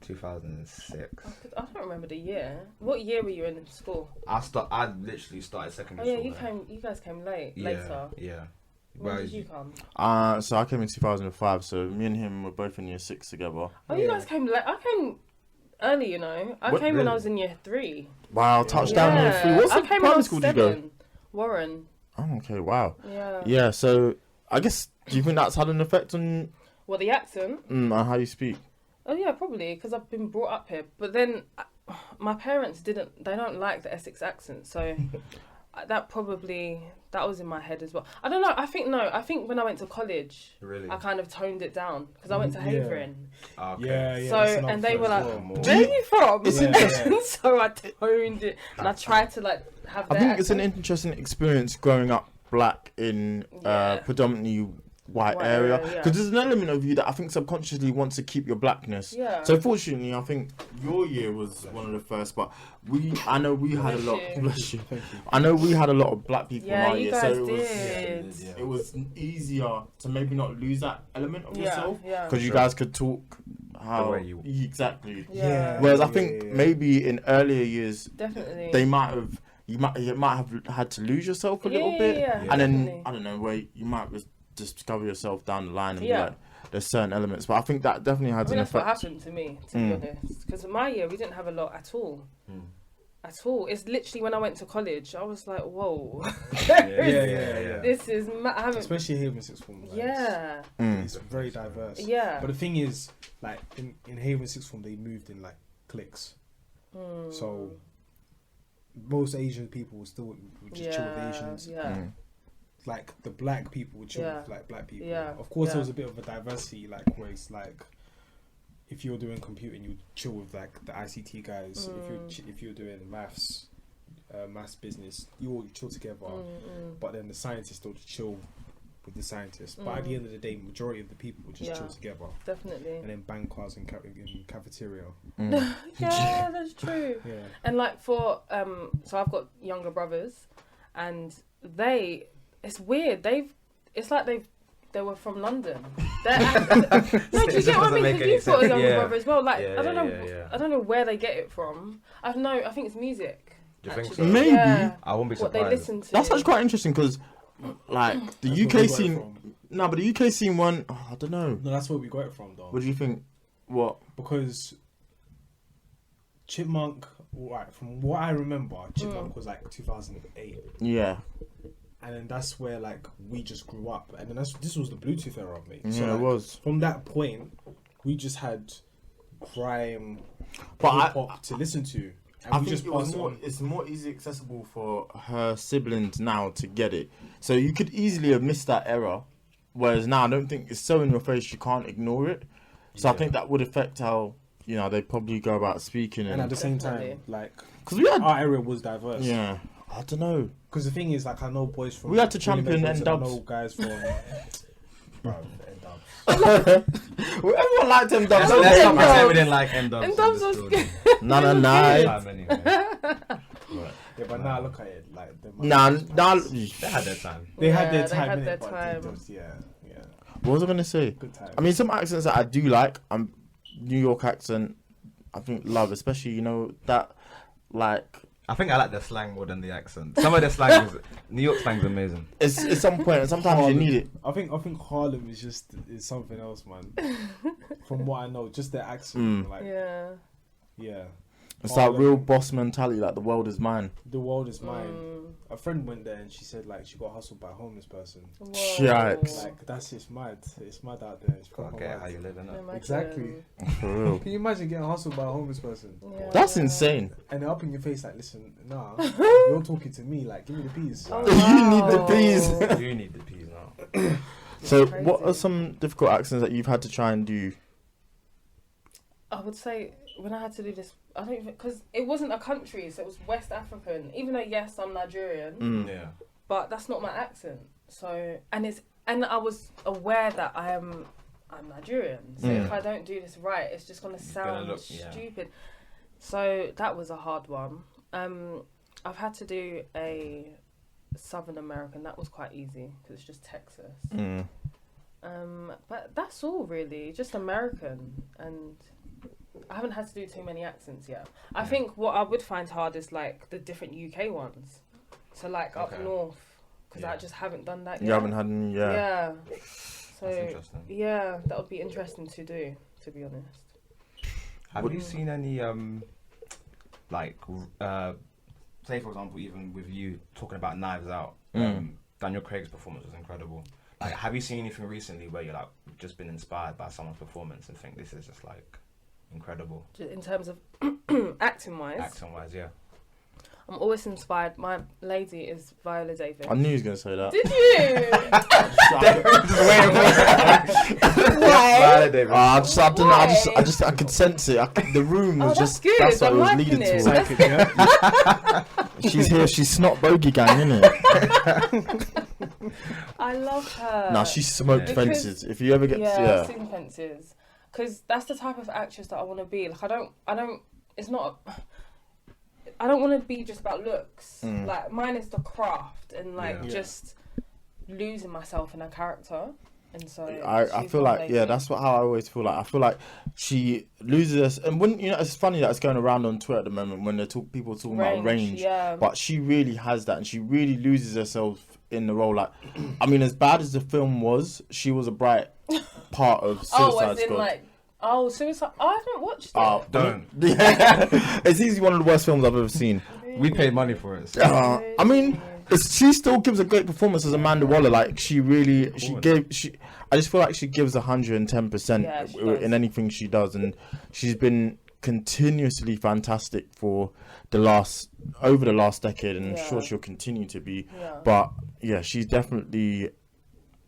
2006. I don't remember the year. What year were you in school? I literally started secondary school. You guys came later. Yeah. When did you come? So I came in 2005. So me and him were both in year 6 together. Oh, you guys came late. I came early, you know. I came when I was in year 3. Wow, touchdown year 3. What primary school did you go? Warren. Oh, okay, wow. Yeah. Yeah, so I guess, do you think that's had an effect on... What, the accent? On how you speak? Oh, yeah, probably, because I've been brought up here. But then my parents they don't like the Essex accent, so that was in my head as well. I don't know, I think when I went to college, really? I kind of toned it down, because I went to Havering. Okay. Yeah. So, and they were like, where are you from? It's interesting. So I toned it, and I tried to like have that. I think it's an interesting experience growing up black in predominantly white area, because there's an element of you that I think subconsciously wants to keep your blackness. Yeah. So fortunately, I think your year was one of the first, but I know we had a lot. Bless you. I know we had a lot of black people in our year, so it was easier to maybe not lose that element of yourself, because you guys could talk how exactly. Yeah. Whereas I think maybe in earlier years, definitely they might have. You might have had to lose yourself a little bit, and then I don't know where you might discover yourself down the line and be like, there's certain elements. But I think that definitely had an effect. That's what happened to me, to be honest. Because in my year, we didn't have a lot at all. At all. It's literally when I went to college, I was like, whoa. This is especially Haven Sixth Form. Like, it's very diverse. Yeah. But the thing is, like in Haven Sixth Form, they moved in like cliques. So most Asian people would just chill with Asians. Like the black people would chill with like black people. Of course, there was a bit of a diversity, like where it's like if you're doing computing, you chill with like the ICT guys. If you're doing maths business, you all chill together. But then the scientists don't chill with the scientists. But at the end of the day, majority of the people would just chill together. Definitely. And then bang cars in cafeteria. Yeah, that's true. And like for so I've got younger brothers, and it's weird. It's like they were from London. No, do you get what I mean? Because you've got a younger brother as well. Like I don't know. I don't know where they get it from. I think it's music. Do you think so? Maybe. I won't be surprised. What they listen to. That's actually quite interesting because, like, the UK scene. No, but the UK scene one, I don't know. No, that's where we got it from, though. What do you think? What? Because Chipmunk, right, from what I remember, Chipmunk was like 2008. Yeah. And then that's where like we just grew up, and then this was the Bluetooth era, mate. Yeah, So, like, it was. From that point, we just had grime, But hip hop to listen to. And I we think just it was passed more, on. it's more easy accessible for her siblings now to get it. So you could easily have missed that era, whereas now I don't think it's so in your face you can't ignore it. So I think that would affect how, you know, they probably go about speaking. And at the same Definitely. time, like, because we had, our area was diverse. yeah, I don't know. Because the thing is, like, I know boys from... We had to champion Winnipeg, N-Dubs. I know guys from... Bro, N-Dubs. Everyone liked them dubs. Let's not N-Dubs. pretend we didn't like N-Dubs. N-Dubs was good. Nah. Yeah, but now look at it, like... Nah. They had their time. They had their Yeah, they time, had innit? their But time. N-Dubs, yeah. What was I gonna say? Good time. I mean, some accents that I do like. New York accent. I think love, especially that, like. I think I like the slang more than the accent. Some of the slang is New York slang's amazing. It's some point, and sometimes Harlem. you need it. I think Harlem is something else, man. From what I know, just their accent, like yeah. It's Harlem. that real boss mentality, like the world is mine. The world is mine. A friend went there and she said like she got hustled by a homeless person. Yikes. Like it's mad. It's mad out there. It's proper Okay, mad. how you living it? Exactly. For real. Can you imagine getting hustled by a homeless person? Yeah. That's insane. And they're up in your face like, listen, nah, you're talking to me, like, give me the peas. Oh, You need the peas. You need the peas now. So, Crazy. what are some difficult accents that you've had to try and do? I would say when I had to do this, I don't even, because it wasn't a country, so it was West African. Even though yes, I'm Nigerian, Yeah. but that's not my accent. So and I was aware that I'm Nigerian. So if I don't do this right, it's just gonna sound look- yeah. stupid. So that was a hard one. I've had to do a Southern American. That was quite easy because it's just Texas. But that's all really, just American, and I haven't had to do too many accents yet. I think what I would find hard is like the different UK ones. So like up north, because I just haven't done that yet. You haven't had any, Yeah. So That's interesting. yeah, that would be interesting to do, to be honest. Have you seen any say for example, even with you talking about Knives Out, Daniel Craig's performance was incredible. Like, have you seen anything recently where you're like just been inspired by someone's performance and think this is just like incredible? In terms of acting wise, Yeah. I'm always inspired. My lady is Viola Davis. I knew he was going to say that. Did you? I don't know. I could sense it. The room was that's just. good. That's what I'm it was liking leading it. towards. She's here. She's snot bogey gang, innit? I love her. Nah, she smoked Because- fences. If you ever get, I've seen Fences. Because that's the type of actress that I want to be. Like, I don't. It's not. I don't want to be just about looks. Like, mine is the craft and like just losing myself in a character. And so I feel like that's how I always feel like. I feel like she loses us, and when it's funny that it's going around on Twitter at the moment when people talking about range. Yeah. But she really has that, and she really loses herself in the role. Like, I mean, as bad as the film was, she was a bright part of Suicide Squad. Suicide. I haven't watched it. Oh, Don't. Yeah, it's easily one of the worst films I've ever seen. We paid money for it. So. I mean, she still gives a great performance as Amanda Waller. Like, I just feel like she gives 110% in anything she does, and she's been continuously fantastic for over the last decade, and I'm sure she'll continue to be. Yeah. But yeah, she's definitely,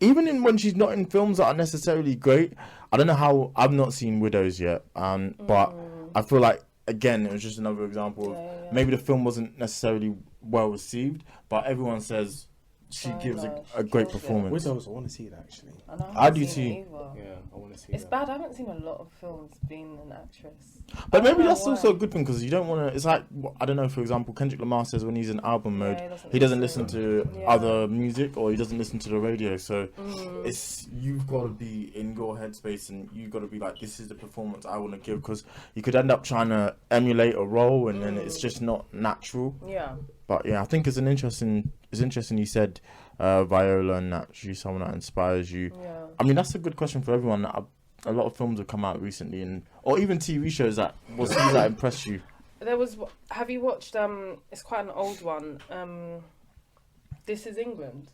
even when she's not in films that are necessarily great. I don't know how, I've not seen Widows yet, but I feel like, again, it was just another example of maybe the film wasn't necessarily well received, but everyone says she gives a great performance. Widows, I want to see it actually. I do too. Yeah, I want to see It's bad. I haven't seen a lot of films being an actress. But maybe that's also a good thing, because you don't want to. It's like, I don't know, for example, Kendrick Lamar says when he's in album mode, he doesn't listen to other music, or he doesn't listen to the radio. So you've got to be in your headspace, and you've got to be like, this is the performance I want to give, because you could end up trying to emulate a role, and then it's just not natural. Yeah. But yeah, I think it's interesting you said Viola and that? She's someone that inspires you. Yeah. I mean, that's a good question for everyone. A lot of films have come out recently, or even TV shows that that impressed you. There was. Have you watched? It's quite an old one. This Is England.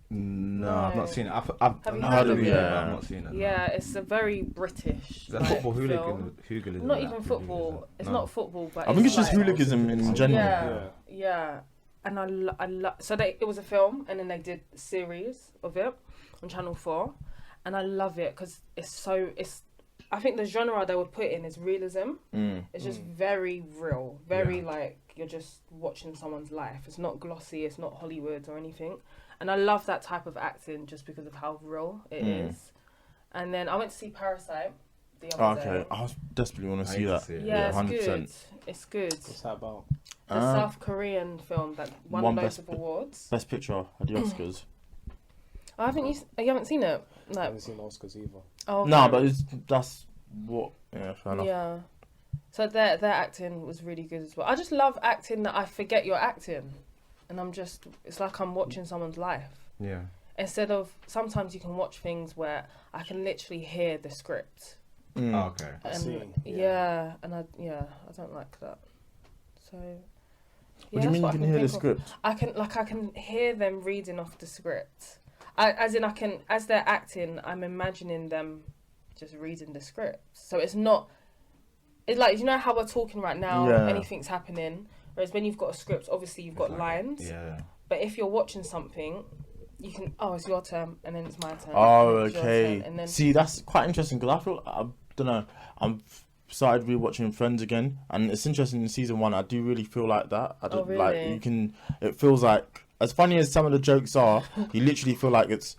No, I've not seen it. I've heard of it? But I've not seen it. Yeah, it's a very British. Is that football film. hooliganism? Not even football. It's not football, but I think it's just hooliganism in general. Yeah. And I love. So it was a film, and then they did a series of it on Channel 4, and I love it because it's. I think the genre they would put in is realism. It's just very real, very like you're just watching someone's life. It's not glossy. It's not Hollywood or anything. And I love that type of acting just because of how real it is. And then I went to see Parasite the other day. I desperately want to see that. Yeah, it's 100%. Good. It's good. What's that about? The South Korean film that won loads of awards. Best Picture at the Oscars. I think you haven't seen it. No. I haven't seen the Oscars either. Oh, okay. No, but that's what. Yeah, fair enough. Yeah. So their acting was really good as well. I just love acting that I forget you're acting. And it's like I'm watching someoe's life. Yeah. Instead of, sometimes you can watch things where I can literally hear the script. Oh, okay. I see. And I don't like that. So, What do you mean you can hear the script? I can hear them reading off the script. As they're acting, I'm imagining them just reading the script. So it's like, you know how we're talking right now, anything's happening. Whereas when you've got a script, obviously you've got lines. Yeah. But if you're watching something, you can, it's your turn, and then it's my turn. Oh, okay. And then, see, that's quite interesting because I feel, I don't know, I'm started rewatching Friends again, and it's interesting in season 1. I do really feel like that. I don't, really? Like it feels like, as funny as some of the jokes are, you literally feel like it's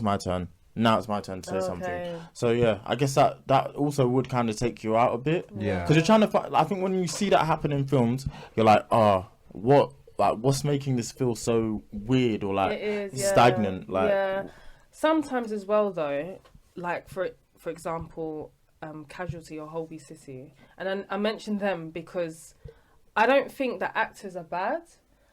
my turn. Now it's my turn to say something. So yeah, I guess that also would kind of take you out a bit. Yeah. Because you're trying to I think when you see that happen in films, you're like, what's making this feel so weird or like stagnant? Like sometimes as well though, like for example, Casualty or Holby City, and then I mentioned them because I don't think that actors are bad.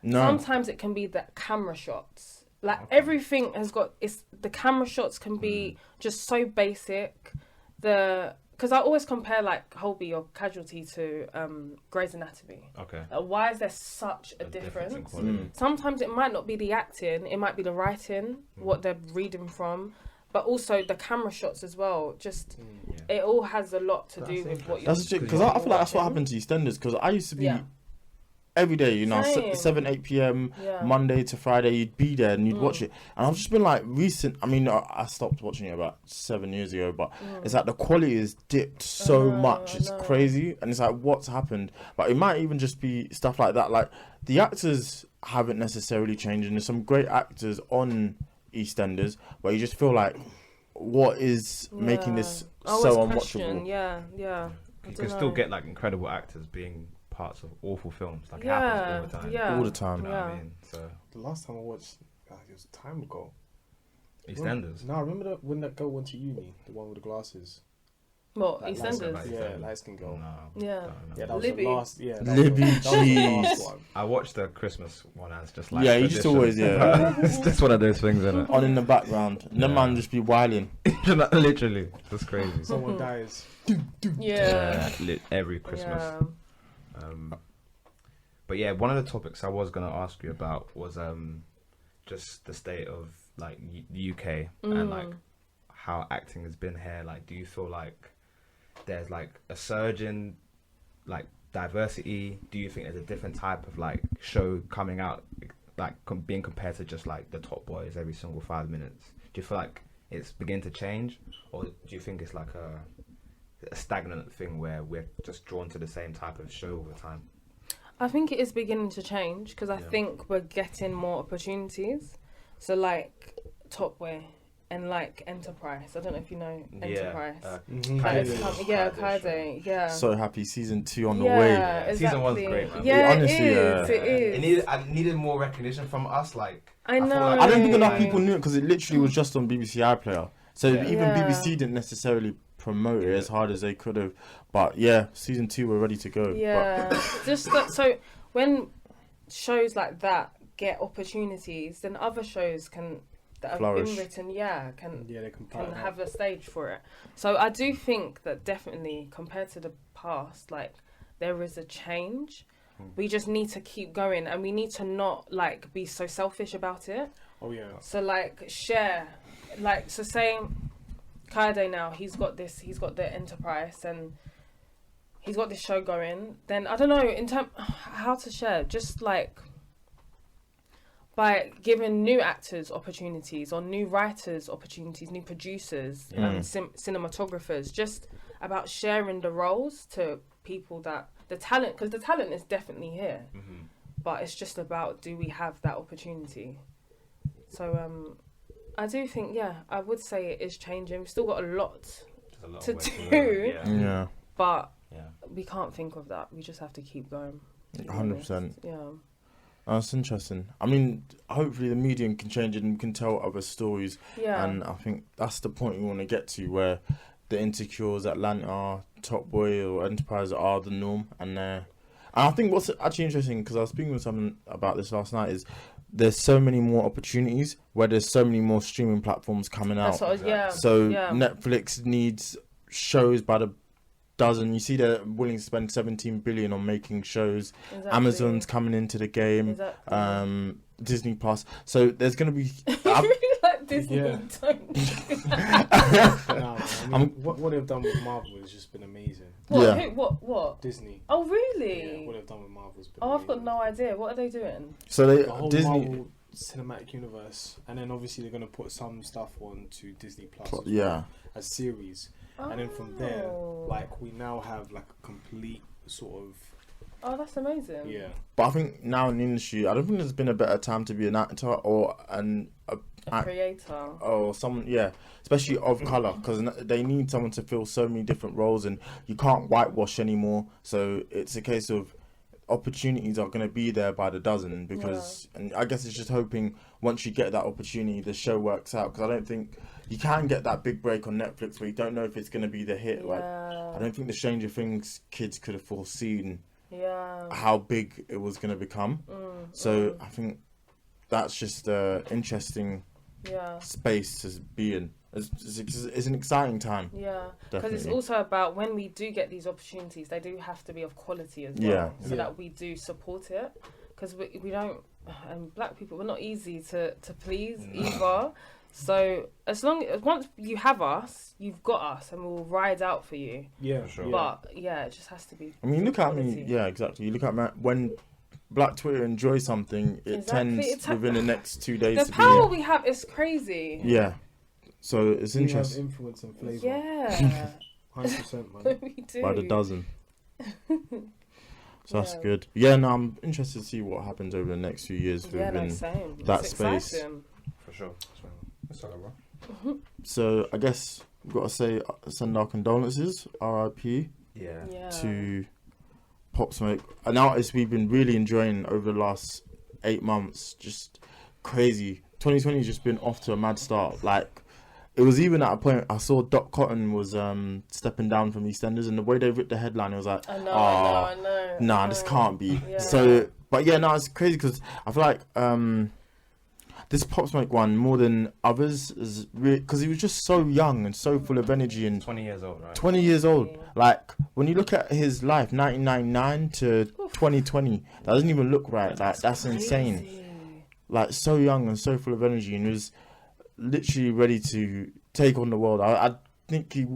No. Sometimes it can be the camera shots. Like everything has got, the camera shots can be just so basic. Because I always compare like Holby or Casualty to Grey's Anatomy. Okay. Why is there such a difference? Sometimes it might not be the acting, it might be the writing, what they're reading from, but also the camera shots as well. Just it all has a lot to do with what you're. That's because I feel like that's what happened to EastEnders. Because I used to be. Every day, you know, 7, 8 p.m, Monday to Friday, you'd be there and you'd watch it. And I've just been like I stopped watching it about 7 years ago, but it's like the quality has dipped so much. It's crazy. And it's like, what's happened? But it might even just be stuff like that. Like, the actors haven't necessarily changed. And there's some great actors on EastEnders where you just feel like, what is making this so unwatchable? Yeah. You can still get like incredible actors being parts of awful films. Like it happens all the time. All the time. You know what I mean? So the last time I watched, it was time ago. EastEnders. No, I remember when that girl went to uni, the one with the glasses. What, EastEnders? Yeah, light skin girl. No, yeah, that was Libby. the last. Yeah, Libby. That was the last one. I watched the Christmas one as just like you just always it's just one of those things, isn't it? On in the background, and the man just be whiling. Literally, that's crazy. Someone dies. Every Christmas. But yeah, one of the topics I was gonna ask you about was just the state of like the UK and like how acting has been here. Like, do you feel like there's like a surge in like diversity? Do you think there's a different type of like show coming out, like being compared to just like the Top Boys every single 5 minutes? Do you feel like it's beginning to change, or do you think it's like a stagnant thing where we're just drawn to the same type of show all the time? I think it is beginning to change because I think we're getting more opportunities. So like Top Boy and like Enterprise. I don't know if you know Enterprise. Kaede. Yeah. So happy season 2 on the way. Exactly. Season 1's great, man. Yeah, honestly, it is. I needed more recognition from us. Like I know. I don't think enough people knew it because it literally was just on BBC iPlayer. So even BBC didn't necessarily promote it as hard as they could have. But yeah, season 2 we're ready to go. Yeah. Just so when shows like that get opportunities, then other shows that have flourish. been written, they can have a stage for it. So I do think that definitely, compared to the past, like, there is a change. We just need to keep going, and we need to not, like, be so selfish about it. Oh yeah. So, like, share, like, so say Kaide now, he's got the enterprise and he's got this show going. Then I don't know how to share, just like by giving new actors opportunities, or new writers opportunities, new producers, cinematographers, just about sharing the roles to people that the talent, because the talent is definitely here, but it's just about, do we have that opportunity? So I do think, I would say it is changing. We've still got a lot to do, but we can't think of that. We just have to keep going. 100%. Yeah. That's interesting. I mean, hopefully the medium can change and we can tell other stories. Yeah. And I think that's the point we want to get to, where the Insecures, Atlanta, Top Boy or Enterprise are the norm. And I think what's actually interesting, because I was speaking with someone about this last night, is there's so many more opportunities where there's so many more streaming platforms coming out. So Netflix needs shows by the dozen. You see they're willing to spend 17 billion on making shows. Exactly. Amazon's coming into the game. Exactly. Disney Plus. So there's going to be... I really like Disney. What they've done with Marvel has just been amazing. What? Disney. Oh, really? Yeah, what they've done with Marvel has been amazing. I've got no idea. What are they doing? So the whole Disney Marvel cinematic universe, and then obviously they're going to put some stuff onto Disney Plus as series. And then from there, like, we now have like a complete sort of... Oh, that's amazing. Yeah. But I think now in the industry, I don't think there's been a better time to be an actor or a creator. Or someone, especially of colour, because they need someone to fill so many different roles, and you can't whitewash anymore. So it's a case of opportunities are going to be there by the dozen, because, and I guess it's just hoping once you get that opportunity, the show works out, because I don't think... You can get that big break on Netflix where you don't know if it's going to be the hit. Like, I don't think the Stranger Things kids could have foreseen how big it was going to become. So I think that's just an interesting space to be in. It's an exciting time. Yeah, because it's also about, when we do get these opportunities, they do have to be of quality as well, so that we do support it. Because we don't, and black people, we're not easy to please either. So once you have us, you've got us, and we'll ride out for you. Yeah, for sure. But it just has to be. I mean, look at me. Yeah, exactly. You look at when Black Twitter enjoys something, it tends within the next 2 days. The power we have is crazy. Yeah. So it's interesting. We have influence and flavour. Yeah. 100%, man. We do. By the dozen. So that's good. Yeah, no, I'm interested to see what happens over the next few years within that space. Exciting. For sure. That's all right, bro. So I guess we've got to say, send our condolences, R.I.P. to Pop Smoke, an artist we've been really enjoying over the last 8 months. Just crazy. 2020 has just been off to a mad start. Like, it was even at a point I saw Doc Cotton was stepping down from EastEnders, and the way they ripped the headline, it was like, I know. Nah, this can't be. So, but it's crazy because I feel like this Pop Smoke one, more than others, is because he was just so young and so full of energy, and 20 years old, right? 20 years old. Like, when you look at his life, 1999 to 2020, that doesn't even look right. Like, that's insane. Like, so young and so full of energy, and he was literally ready to take on the world. I think he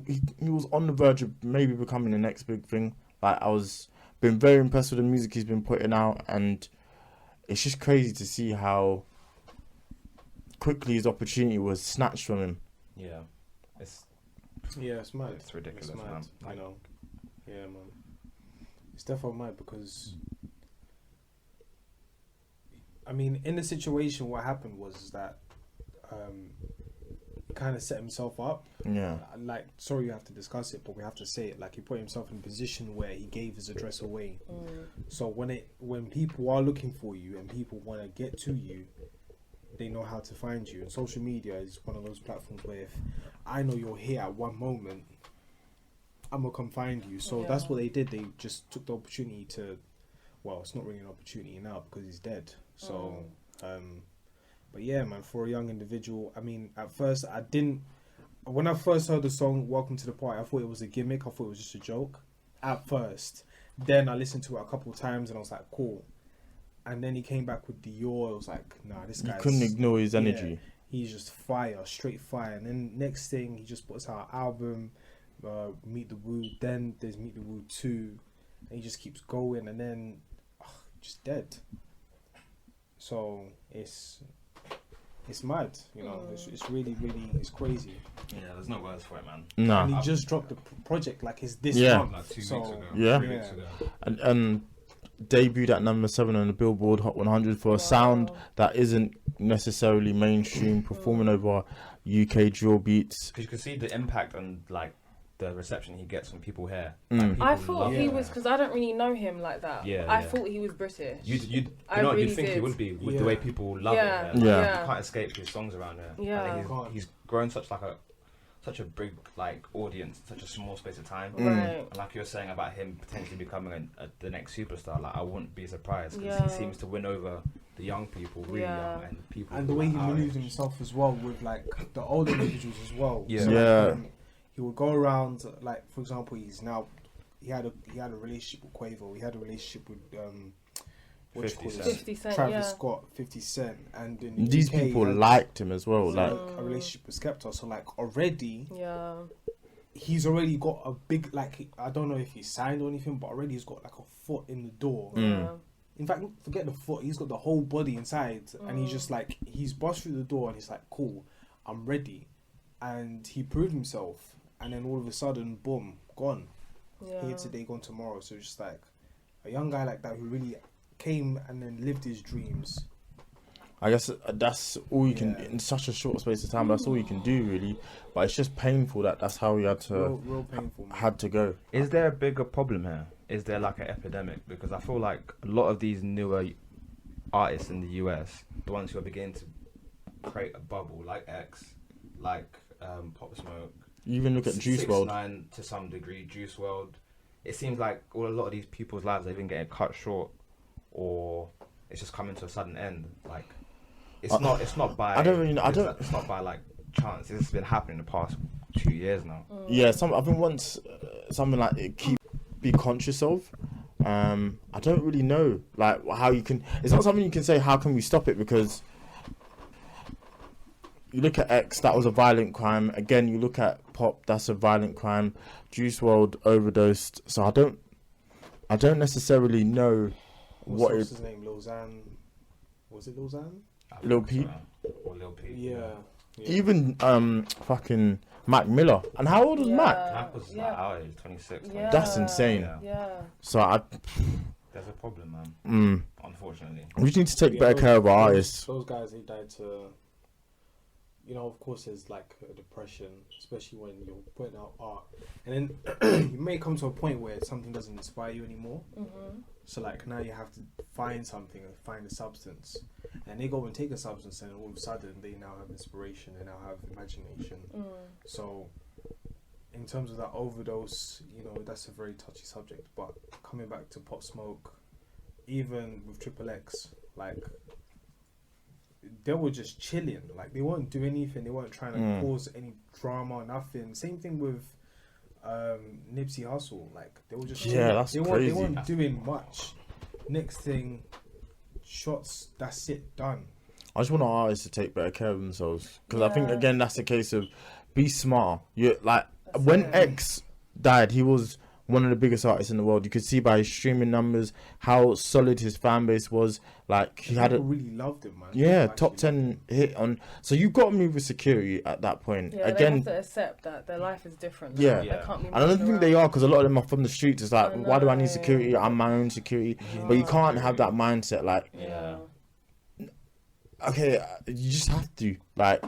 was on the verge of maybe becoming the next big thing. Like, been very impressed with the music he's been putting out, and it's just crazy to see how quickly his opportunity was snatched from him. It's mad. It's ridiculous, it's mad, man. You know, man. It's definitely mad because, I mean, in the situation, what happened was that he kind of set himself up. Yeah. Like, sorry, you have to discuss it, but we have to say it. Like, he put himself in a position where he gave his address away. So when people are looking for you and people want to get to you, they know how to find you. And social media is one of those platforms where if I know you're here at one moment, I'm gonna come find you. So that's what they did. They just took the opportunity to, well, it's not really an opportunity now because he's dead. So But yeah, man, for a young individual, I mean, at first when I first heard the song "Welcome to the Party," I thought it was a gimmick. I thought it was just a joke at first. Then I listened to it a couple of times and I was like, cool. And then he came back with Dior. I was like, nah, this guy. You couldn't ignore his energy. Yeah, he's just fire, straight fire. And then next thing, he just puts out an album, Meet the Woo. Then there's Meet the Woo 2. And he just keeps going. And then just dead. So it's mad, you know. It's really, really, it's crazy. Yeah, there's no words for it, man. No. And he just dropped the project like it's this month. Like 2 weeks so, ago. Yeah. 3 weeks ago. And debuted at number 7 on the Billboard Hot 100 for a sound that isn't necessarily mainstream, performing over UK drill beats. Because you can see the impact on like the reception he gets from people here. Mm. Like, people I thought love he it. was, because I don't really know him like that. Yeah, I yeah. thought he was British. You I know, really you'd think he did. would be with the Yeah. way people love Yeah, it. Here. yeah. Like, you can't escape his songs around here. Yeah. I think he's grown such a big like audience in such a small space of time. Right. And like you were saying about him potentially becoming the next superstar, like I wouldn't be surprised because Yeah. he seems to win over the young people, really Yeah. young, and people. And the way he our maneuvers age. himself as well with like the older individuals as well. Yeah. So, Yeah. he would go around, like for example, he had a relationship with Quavo. He had a relationship with 50 Cent. 50 Cent, Travis yeah. Scott, 50 Cent, and in the These UK, he people had, liked him as well. Like, a relationship with Skepta. So like already, Yeah. he's already got a big I don't know if he's signed or anything, but already he's got like a foot in the door. Yeah. In fact, forget the foot. He's got the whole body inside, and he's just like he's bust through the door, and he's like, "Cool, I'm ready," and he proved himself. And then all of a sudden, boom, gone. Yeah. Here today, gone tomorrow. So just like a young guy like that who really came and then lived his dreams. I guess that's all you can Yeah. in such a short space of time. That's all you can do, really. But it's just painful that's how he had to Real painful. Man. had to go. Is there a bigger problem here? Is there like an epidemic? Because I feel like a lot of these newer artists in the US, the ones who are beginning to create a bubble, like X, like Pop Smoke, You even look at Juice WRLD. 6ix9ine to some degree, Juice WRLD. It seems like a lot of these people's lives are even getting cut short, or it's just coming to a sudden end. Like it's not by I don't really know. It's not by like chance. It's been happening the past 2 years now. Yeah, I think once something like it be conscious of. I don't really know like how you can. It's not something you can say. How can we stop it? Because you look at X, that was a violent crime. Again, you look at Pop, that's a violent crime. Juice WRLD overdosed. So I don't necessarily know what What's his name? Lil Xan. Was it Lil Xan? Lil Peep. Or Lil Peep. Yeah. Even fucking Mac Miller. And how old was Mac? That was like our age, 26. Yeah. That's insane. Yeah. So There's a problem, man. Unfortunately. we just need to take better care of our artists. Those guys, they died to, you know, of course there's like a depression, especially when you're putting out art. And then you may come to a point where something doesn't inspire you anymore. So like now you have to find something and find a substance. And they go and take a substance and all of a sudden they now have inspiration, they now have imagination. So in terms of that overdose, you know, that's a very touchy subject. But coming back to Pop Smoke, even with Triple X, like they were just chilling. Like they weren't doing anything. They weren't trying to cause any drama, nothing. Same thing with Nipsey Hussle. Like they were just chilling. That's They crazy. weren't doing much. Next thing, shots. That's it. Done. I just want our artists to take better care of themselves because I think again that's the case of be smart. You like when X died, he was one of the biggest artists in the world. You could see by his streaming numbers how solid his fan base was. Like he had People really loved him, man. yeah, People top actually 10 hit on. So you got to move with security at that point. Yeah, Again, they have to accept that their life is different. now. Yeah. They can't be and I don't moving think they around. are because a lot of them are from the streets. It's like, I why do I need know. security? I'm my own security. But you can't have that mindset. Like, Yeah. okay, you just have to. Like,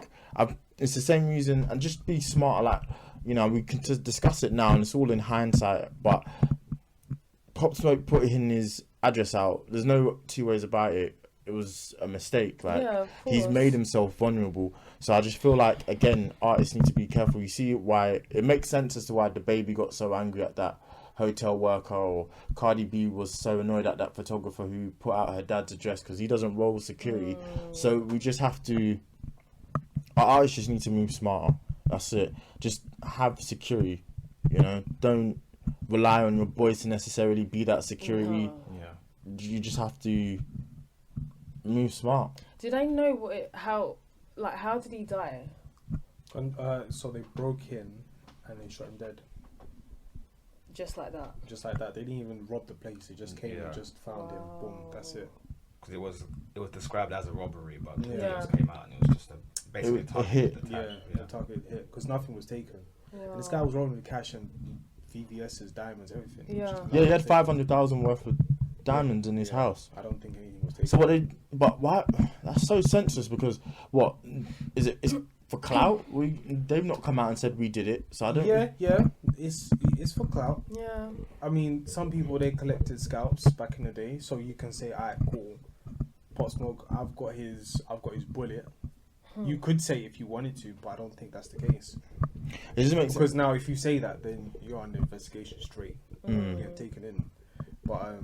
it's the same reason, and just be smarter. Like, you know, we can just discuss it now, and it's all in hindsight. But Pop Smoke put in his address out. There's no two ways about it. it was a mistake. Like, Yeah, of he's course. made himself vulnerable. So I just feel like, again, artists need to be careful. You see why it makes sense as to why the baby got so angry at that hotel worker, or Cardi B was so annoyed at that photographer who put out her dad's address because he doesn't roll with security. So we just have to, our artists just need to move smarter. That's it. Just have security, you know. Don't rely on your boys to necessarily be that security. Yeah. You just have to move smart. Do they know how did he die? And so they broke in and they shot him dead. Just like that. Just like that. They didn't even rob the place. They just came and just found him. Boom. That's it. Because it was described as a robbery, but the Yeah. videos came out and it was just basically a target hit. attack. The target hit because nothing was taken. And this guy was rolling with cash and VVS's, diamonds, everything. Yeah. Yeah, he had 500,000 worth of diamonds in his house. I don't think anything was taken. So but why? That's so senseless, because what is it? It's for clout. They've not come out and said we did it. So I don't. Yeah. It's for clout. Yeah. I mean, some people, they collected scalps back in the day, so you can say, alright, cool, Pop Smoke, I've got his bullet. You could say if you wanted to, but I don't think that's the case. It doesn't make sense. Because now, if you say that, then you're under investigation straight. You get taken in. But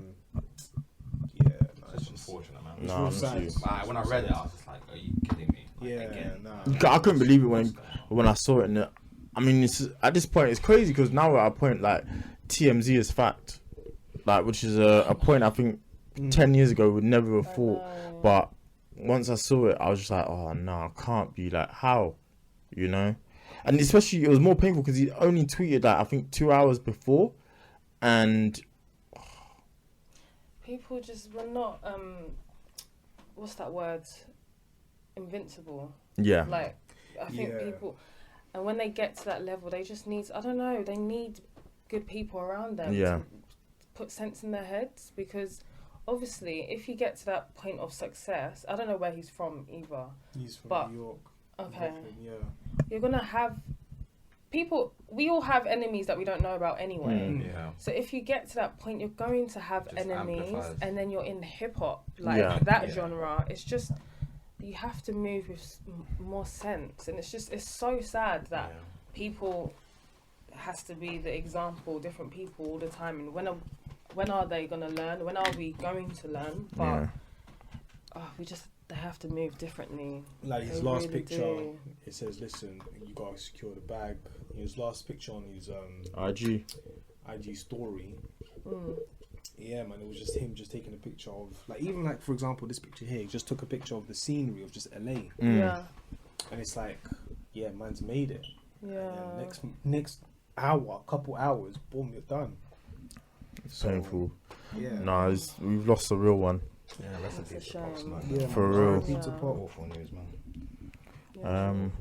yeah, no, It's just unfortunate, man. No, it's real honestly. sad. When I read it, I was just like, are you kidding me? Like, Yeah, again. nah. I couldn't believe it when I saw it. I mean, at this point, it's crazy because now we're at a point like TMZ is fact, like, which is a point I think 10 years ago would never have thought. But once I saw it, I was just like, oh no, I can't be, like, how, you know? And especially, it was more painful because he only tweeted that I think 2 hours before, and People just were not what's that word? Invincible. yeah, Like, I think people, and when they get to that level, they just need, I don't know, they need good people around them to put sense in their heads, because obviously if you get to that point of success, I don't know where he's from either. He's from New York. Okay. Brooklyn, yeah. You're going to have people, we all have enemies that we don't know about anyway. Yeah. So if you get to that point, you're going to have Just enemies, amplifies. and then you're in hip hop, like that genre. It's just, you have to move with more sense, and it's so sad that people has to be the example, different people all the time. And when are they gonna learn? When are we going to learn? But they have to move differently. Like his They last really picture, do. it says, "Listen, you gotta secure the bag." His last picture on his IG story. Yeah, man, it was just him just taking a picture of, like, even like, for example, this picture here. He just took a picture of the scenery of just LA, Yeah. and it's like, yeah, man's made it. Yeah. And next hour, couple hours, boom, you're done. it's painful. Yeah. No, we've lost a real one. Yeah, rest in That's peace a to Pop shame. Smoke. Yeah, For man. real. R.I.P. to Yeah. Pop. Awful news, man. Um,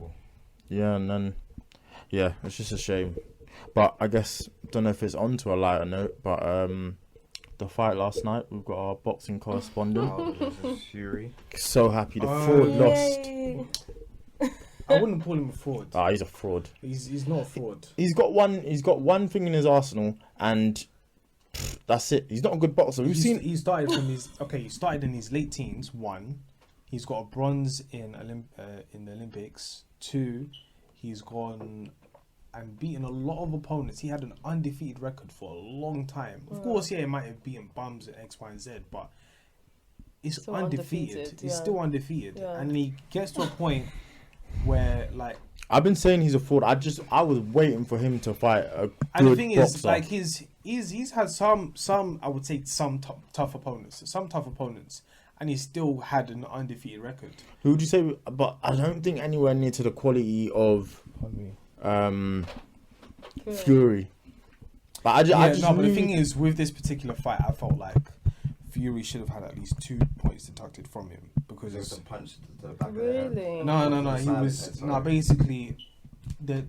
yeah, and then it's just a shame. But I guess, don't know if it's on to a lighter note, but the fight last night, we've got our boxing correspondent. Fury. So happy the fraud lost. Yay. I wouldn't call him a fraud. He's a fraud. He's not a fraud. He's got one thing in his arsenal, and that's it. He's not a good boxer. He started in his late teens. 1, he's got a bronze in the Olympics. 2, he's gone and beaten a lot of opponents. He had an undefeated record for a long time. Of course, he might have beaten bums at X, Y, and Z, but it's Still undefeated. undefeated, He's still undefeated, Yeah. and he gets to a point where, like, I've been saying he's a fraud. I was waiting for him to fight a good and the thing boxer. is, like, he's had some I would say some tough opponents, and he still had an undefeated record. Who would you say? But I don't think anywhere near to the quality of Fury. But I just but the knew- thing is, with this particular fight, I felt like Fury should have had at least 2 points deducted from him, because There's it's a punch to the back of the head. Really? no. He Silent was head, sorry. basically there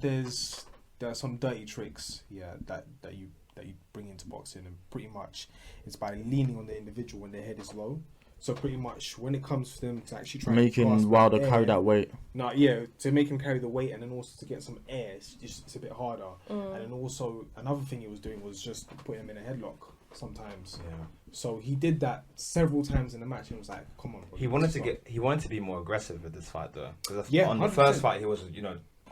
are some dirty tricks, that you bring into boxing, and pretty much it's by leaning on the individual when their head is low. So pretty much when it comes for them to actually try making and grasp Wilder the carry air, that weight. to make him carry the weight, and then also to get some air, it's a bit harder. And then also another thing he was doing was just put him in a headlock. sometimes. Yeah. So he did that several times in the match, and it was like, come on, bro. He wanted to be more aggressive with this fight, though. Because Yeah, on the 100%. first fight, he was,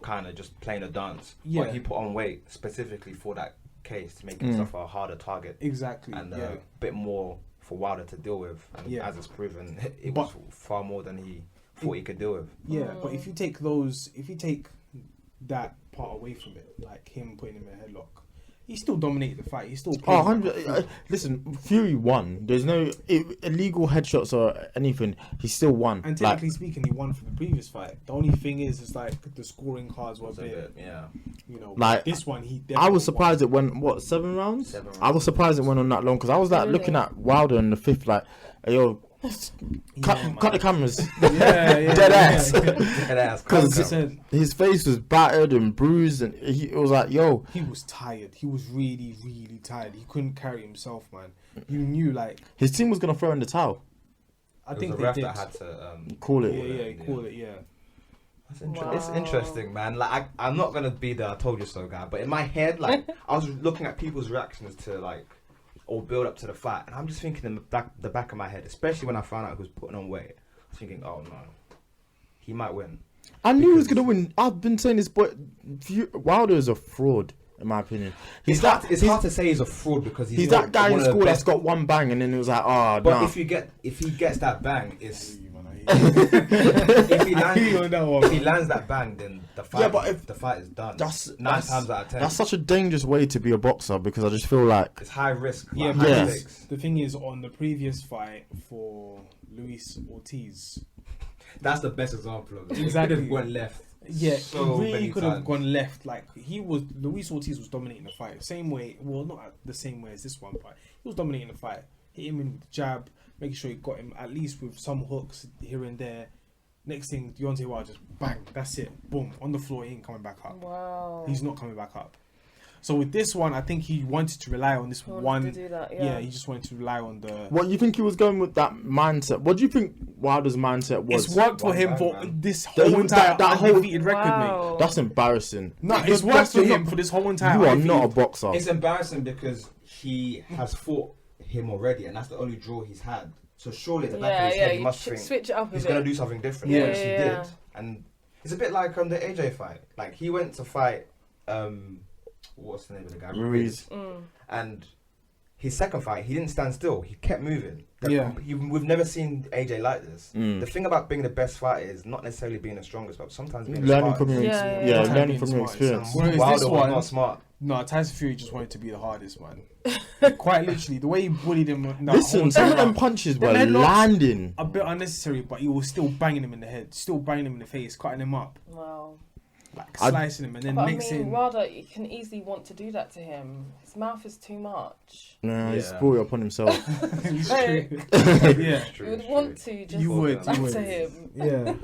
kind of just playing a dance. Yeah. But he put on weight specifically for that case to make himself a harder target. Exactly. And a bit more for Wilder to deal with. And as it's proven, it was far more than he thought he could deal with. Yeah, but if you take that part away from it, like him putting him in a headlock, he still dominated the fight. He still played. 100. Listen, Fury won. There's no illegal headshots or anything. He still won. And technically speaking, he won for the previous fight. The only thing is like the scoring cards were a bit. Like this one, he. I was surprised it went 7 rounds. 7 rounds. I was surprised it went on that long because I was like looking at Wilder in the 5th, like, hey, yo. Cut the cameras. Dead ass. Dead ass. Because his face was battered and bruised, and it was like, yo. He was tired. He was really, really tired. He couldn't carry himself, man. You knew, like, his team was gonna throw in the towel. I think the they ref did. that had to call it. Yeah. It's interesting, man. Like I'm not gonna be the "I told you so" guy, but in my head, like I was looking at people's reactions to like. Or build up to the fight, and I'm just thinking in the back of my head, especially when I found out he was putting on weight, I was thinking, oh no, he might win. I knew he was gonna win. I've been saying this, but Wilder is a fraud, in my opinion. It's hard to say he's a fraud because he's that guy in school that's got one bang, and then it was like, oh, but nah. if he gets that bang, it's if he lands that bang, then the fight, the fight is done. That's 9 times out of 10. That's such a dangerous way to be a boxer because I just feel like it's high risk. Yeah, high stakes. The thing is, on the previous fight for Luis Ortiz, that's the best example of it. Exactly. It could have gone left. Yeah, so it really could have times. gone left. Like Luis Ortiz was dominating the fight. Same way, well, not the same way as this one, but he was dominating the fight. Hit him in with the jab, making sure he got him at least with some hooks here and there. Next thing, Deontay Wilder just bang, that's it, boom, on the floor. He ain't coming back up. Wow. He's not coming back up. So with this one, I think he wanted to rely on this one. To do that, yeah. He just wanted to rely on the. What you think he was going with that mindset? What do you think Wilder's mindset was? It's worked for him for this whole entire that whole undefeated record, mate. That's embarrassing. No, it's worked for him for this whole entire. You are not a boxer. It's embarrassing because he has fought him already, and that's the only draw he's had. So surely at the back of his head, he must think switch it up he's going to do something different, which he did. And it's a bit like the AJ fight. Like he went to fight, what's the name of the guy? Ruiz. And his second fight, he didn't stand still. He kept moving. We've never seen AJ like this. The thing about being the best fighter is not necessarily being the strongest, but sometimes being learning the from your smartest. learning from your experience. Whereas this one, not smart. No, Tyson Fury just wanted to be the hardest, man. Quite literally, the way he bullied him. Listen, some of them punches were landing. A bit unnecessary, but he was still banging him in the head, still banging him in the face, cutting him up. Wow. Like slicing him and then mixing. Wilder, you can easily want to do that to him. His mouth is too much. No, he's brought it upon himself. It's true. Yeah. You would want to just you would to him. Yeah.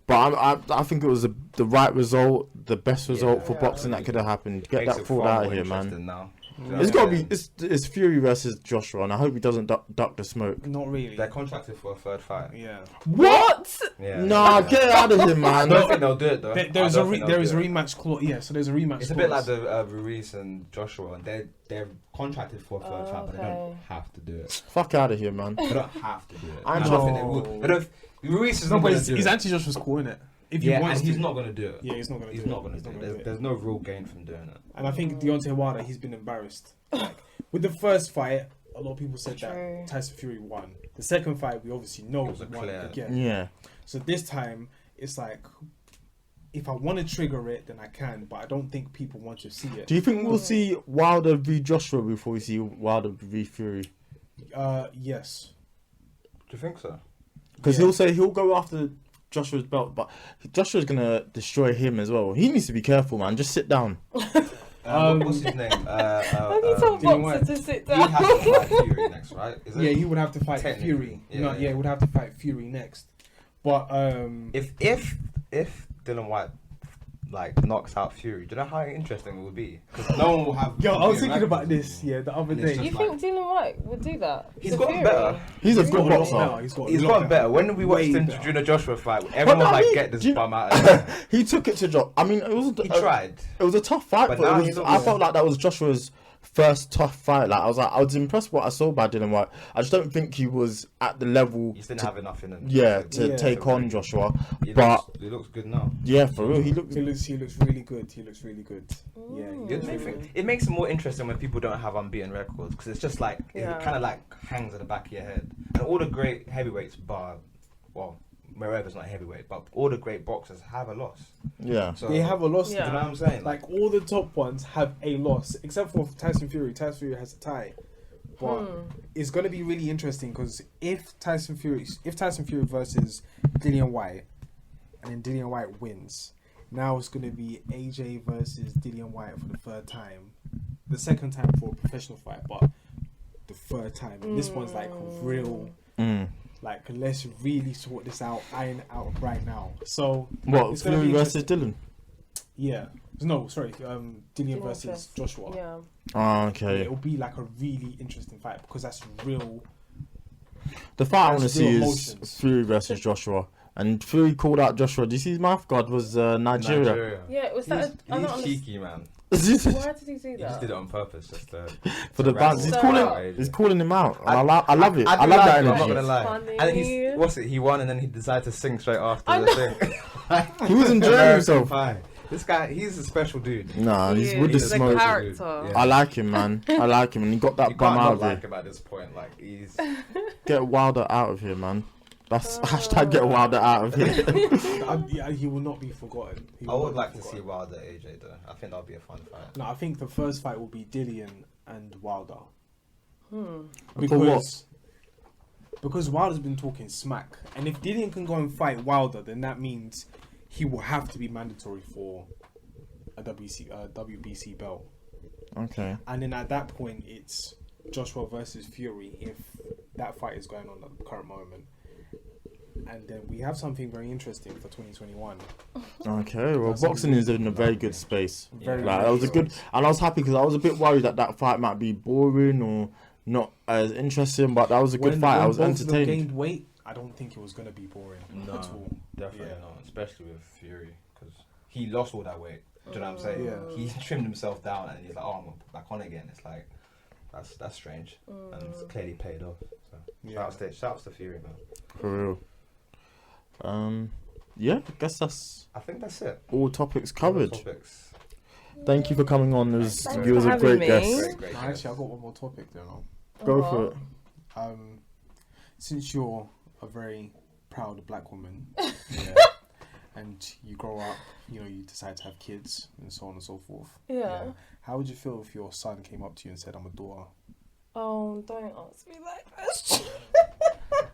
But I think it was the right result, the best result for boxing that could have happened. Get that fraud out of here, man. Now. It's got to be it's Fury versus Joshua, and I hope he doesn't duck the smoke. Not really. They're contracted for a third fight. Yeah. What? Yeah. Nah, get out of here, man. I don't think they'll do it though. There is a rematch clause. Yeah, so there's a rematch. It's a bit like the Ruiz and Joshua, and they're contracted for a third fight, but they don't have to do it. Fuck out of here, man. They don't have to do it. I don't think they will. They don't. Ruiz is not going to do it. His anti-Joshua's cool, innit? If he's not going to do it. Yeah, he's not going to do it. There's no real gain from doing it. And I think Deontay Wilder, he's been embarrassed. Like, with the first fight, a lot of people said that Tyson Fury won. The second fight, we obviously know it was clear. again. Yeah. So this time, it's like, if I want to trigger it, then I can, but I don't think people want to see it. Do you think we'll see Wilder v Joshua before we see Wilder v Fury? Yes. Do you think so? Because he'll go after Joshua's belt, but Joshua's gonna destroy him as well. He needs to be careful, man. Just sit down. What's his name? He told Boxer to sit down. He has to fight Fury next, right? Is it? Yeah, he would have to fight Fury. He would have to fight Fury next. But if Dylan White knocks out Fury, do you know how interesting it would be? Because no one will have. Yo, I was thinking about this. Yeah, the other day. You think Dylan White would do that? He's gotten better. He's a good boxer. He's gotten better. When we watched him during the Joshua fight, everyone was like, "Get this bum out of here." He took it to Joshua. I mean, he tried. It was a tough fight, But but I felt like that was Joshua's first tough fight. Like I was impressed what I saw by Dillian Whyte. I just don't think he was at the level. He just didn't have enough in him. To take on Joshua. He looks good now. Yeah, for real, he looks really good. He looks really good. It makes it more interesting when people don't have unbeaten records, because it's just like it kind of like hangs at the back of your head. And all the great heavyweights, Mayweather's not heavyweight, but all the great boxers have a loss. Yeah, so they have a loss. You know what I'm saying? Like all the top ones have a loss, except for Tyson Fury. Tyson Fury has a tie, but it's going to be really interesting because if Tyson Fury versus Dillian Whyte, and then Dillian Whyte wins, now it's going to be AJ versus Dillian Whyte for the third time, the second time for a professional fight, but the third time. And this one's like real. Like, let's really sort this out, iron it out right now. So, what, Fury versus Dillian? Yeah. No, sorry. Dillian versus Joshua. Yeah. Oh, okay. It'll be like a really interesting fight because that's real. The fight I want to see is Fury versus Joshua. And Fury called out Joshua. Do you see his mouth guard was Nigeria? Yeah, was that... He's cheeky, man. Why did he do that? He just did it on purpose, just for the bounce. He's calling him out. I love it. I love that energy. I'm not gonna lie. And he won, and then he decided to sing straight after the thing. He was enjoying himself. This guy, he's a special dude. Nah, he's with the smoke. Yeah. I like him, man. I like him, and he got that bum out of here. Like him at this point, like he's get Wilder out of here, man. That's hashtag get Wilder out of here. He will not be forgotten. I would like to see Wilder AJ though. I think that'll be a fun fight. No, I think the first fight will be Dillian and Wilder. Because Wilder's been talking smack, and if Dillian can go and fight Wilder, then that means he will have to be mandatory for a WBC belt. Okay. And then at that point, it's Joshua versus Fury if that fight is going on at the current moment. And then we have something very interesting for 2021. Okay, well, boxing is in a very good space. That was a good, and I was happy because I was a bit worried that fight might be boring or not as interesting, but that was a good fight. I was entertained. When both gained weight, I don't think it was going to be boring at all. Definitely not, especially with Fury, because he lost all that weight. Do you know what I'm saying? Yeah. He trimmed himself down, and he's like, "Oh, I'm back on again." It's like that's strange, and it's clearly paid off. So shouts to Fury, man. For real. Yeah, I guess I think that's it. All topics covered. Thank you for coming on. You was a great guest. Great actually, I got one more topic though. Go for it. Since you're a very proud black woman, and you grow up, you decide to have kids and so on and so forth. Yeah. How would you feel if your son came up to you and said, "I'm a daughter"? Oh, don't ask me that question.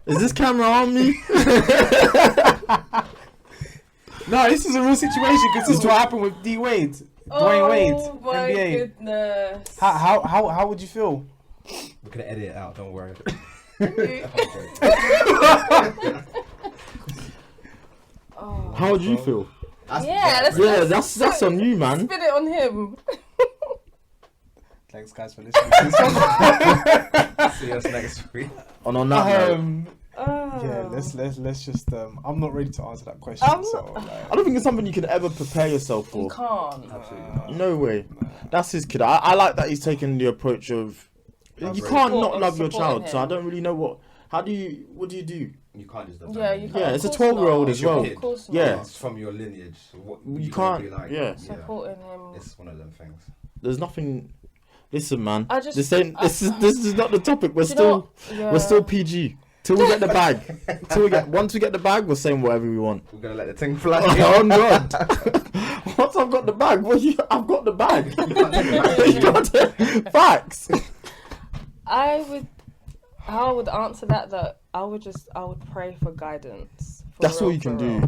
Is this camera on me? No, this is a real situation because this is what happened with D Wade, Dwayne Wade, Oh my NBA. goodness. How would you feel? We're gonna edit it out. Don't worry. How would you feel? That's on you, man. Spin it on him. Thanks, guys, for listening to this. See us next week. On that note. Yeah, let's just. I'm not ready to answer that question. I don't think it's something you can ever prepare yourself for. You can't. Absolutely not. No way. That's his kid. I like that he's taking the approach of you can't not love your child. Him. So I don't really know what do you do? You can't just. Yeah, you can't. Yeah, it's a 12-year-old as well. Of course not. Yeah, it's from your lineage. What you can't. Be like, supporting him. It's one of them things. There's nothing. Listen, man. This is not the topic. We're still PG. Till we get the bag. Once we get the bag, we're saying whatever we want. We're gonna let the thing fly. Oh God! Once I've got the bag, I've got the bag. You got it. Facts. How I would answer that I would pray for guidance. That's all you can do.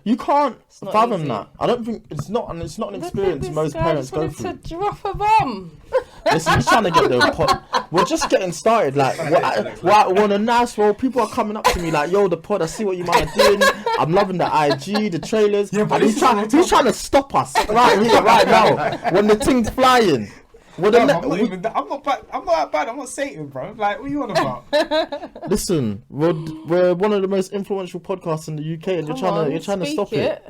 You can't fathom that. I don't think it's not an experience most parents go through. To drop a bomb. Listen, he's trying to get the pod. We're just getting started. Like, on a nice roll, people are coming up to me like, "Yo, the pod. I see what you might are doing. I'm loving the IG, the trailers." Yeah, and he's trying to stop us right here, right now, when the thing's flying. I'm not that bad. I'm not Satan, bro. Like, what are you on about? Listen, we're one of the most influential podcasts in the UK, and you're trying to stop it.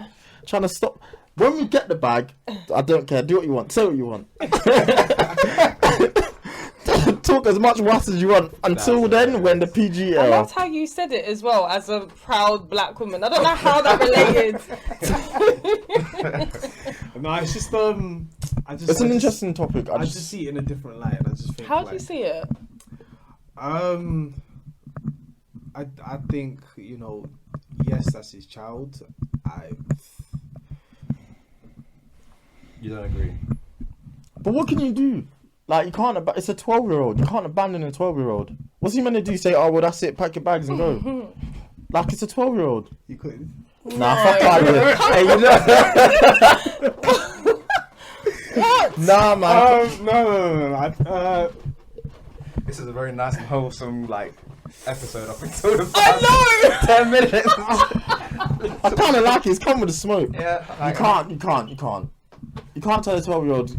Trying to stop. When we get the bag, I don't care. Do what you want. Say what you want. talk as much was as you want. Until then, when the PG I era. loved how you said it as well, as a proud black woman. I don't know how that related. No, it's just It's an interesting topic. I just see it in a different light. I just think. How do you see it? I think, yes, that's his child. You don't agree? But what can you do? Like, you can't. It's a 12-year-old. You can't abandon a 12-year-old. What's he meant to do? Say, oh well, that's it. Pack your bags and go. Like, it's a 12-year-old. You could. Nah, fuck out of here. Hey, What? Nah, man. No. This is a very nice and wholesome episode up until the I past 10 minutes. I kind of like it. It's come with the smoke. Yeah, You can't. You can't tell a 12-year-old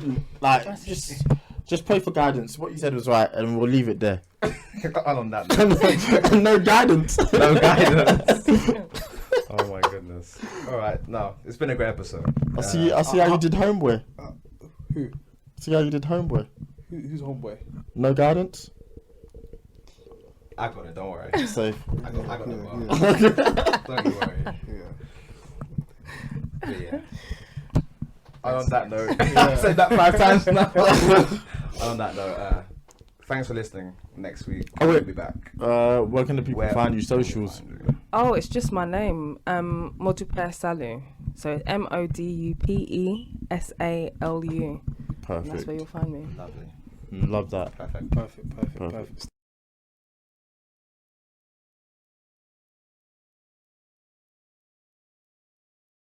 just pray for guidance. What you said was right, and we'll leave it there. On that note. No guidance. No guidance. Oh my goodness. All right, no, it's been a great episode. I see how you did Homeboy. Who? See how you did Homeboy. Who's homeboy? No guidance. I got it. Don't worry. Safe. I got it. Don't you worry. Yeah. On that note, I said that 5 times now. On that note, thanks for listening. Next week we'll be back. Where can the people find you? Socials. Oh, it's just my name. Modupe Salu. So it's MODUPESALU. Perfect. That's where you'll find me. Lovely. Love that. Perfect. Perfect.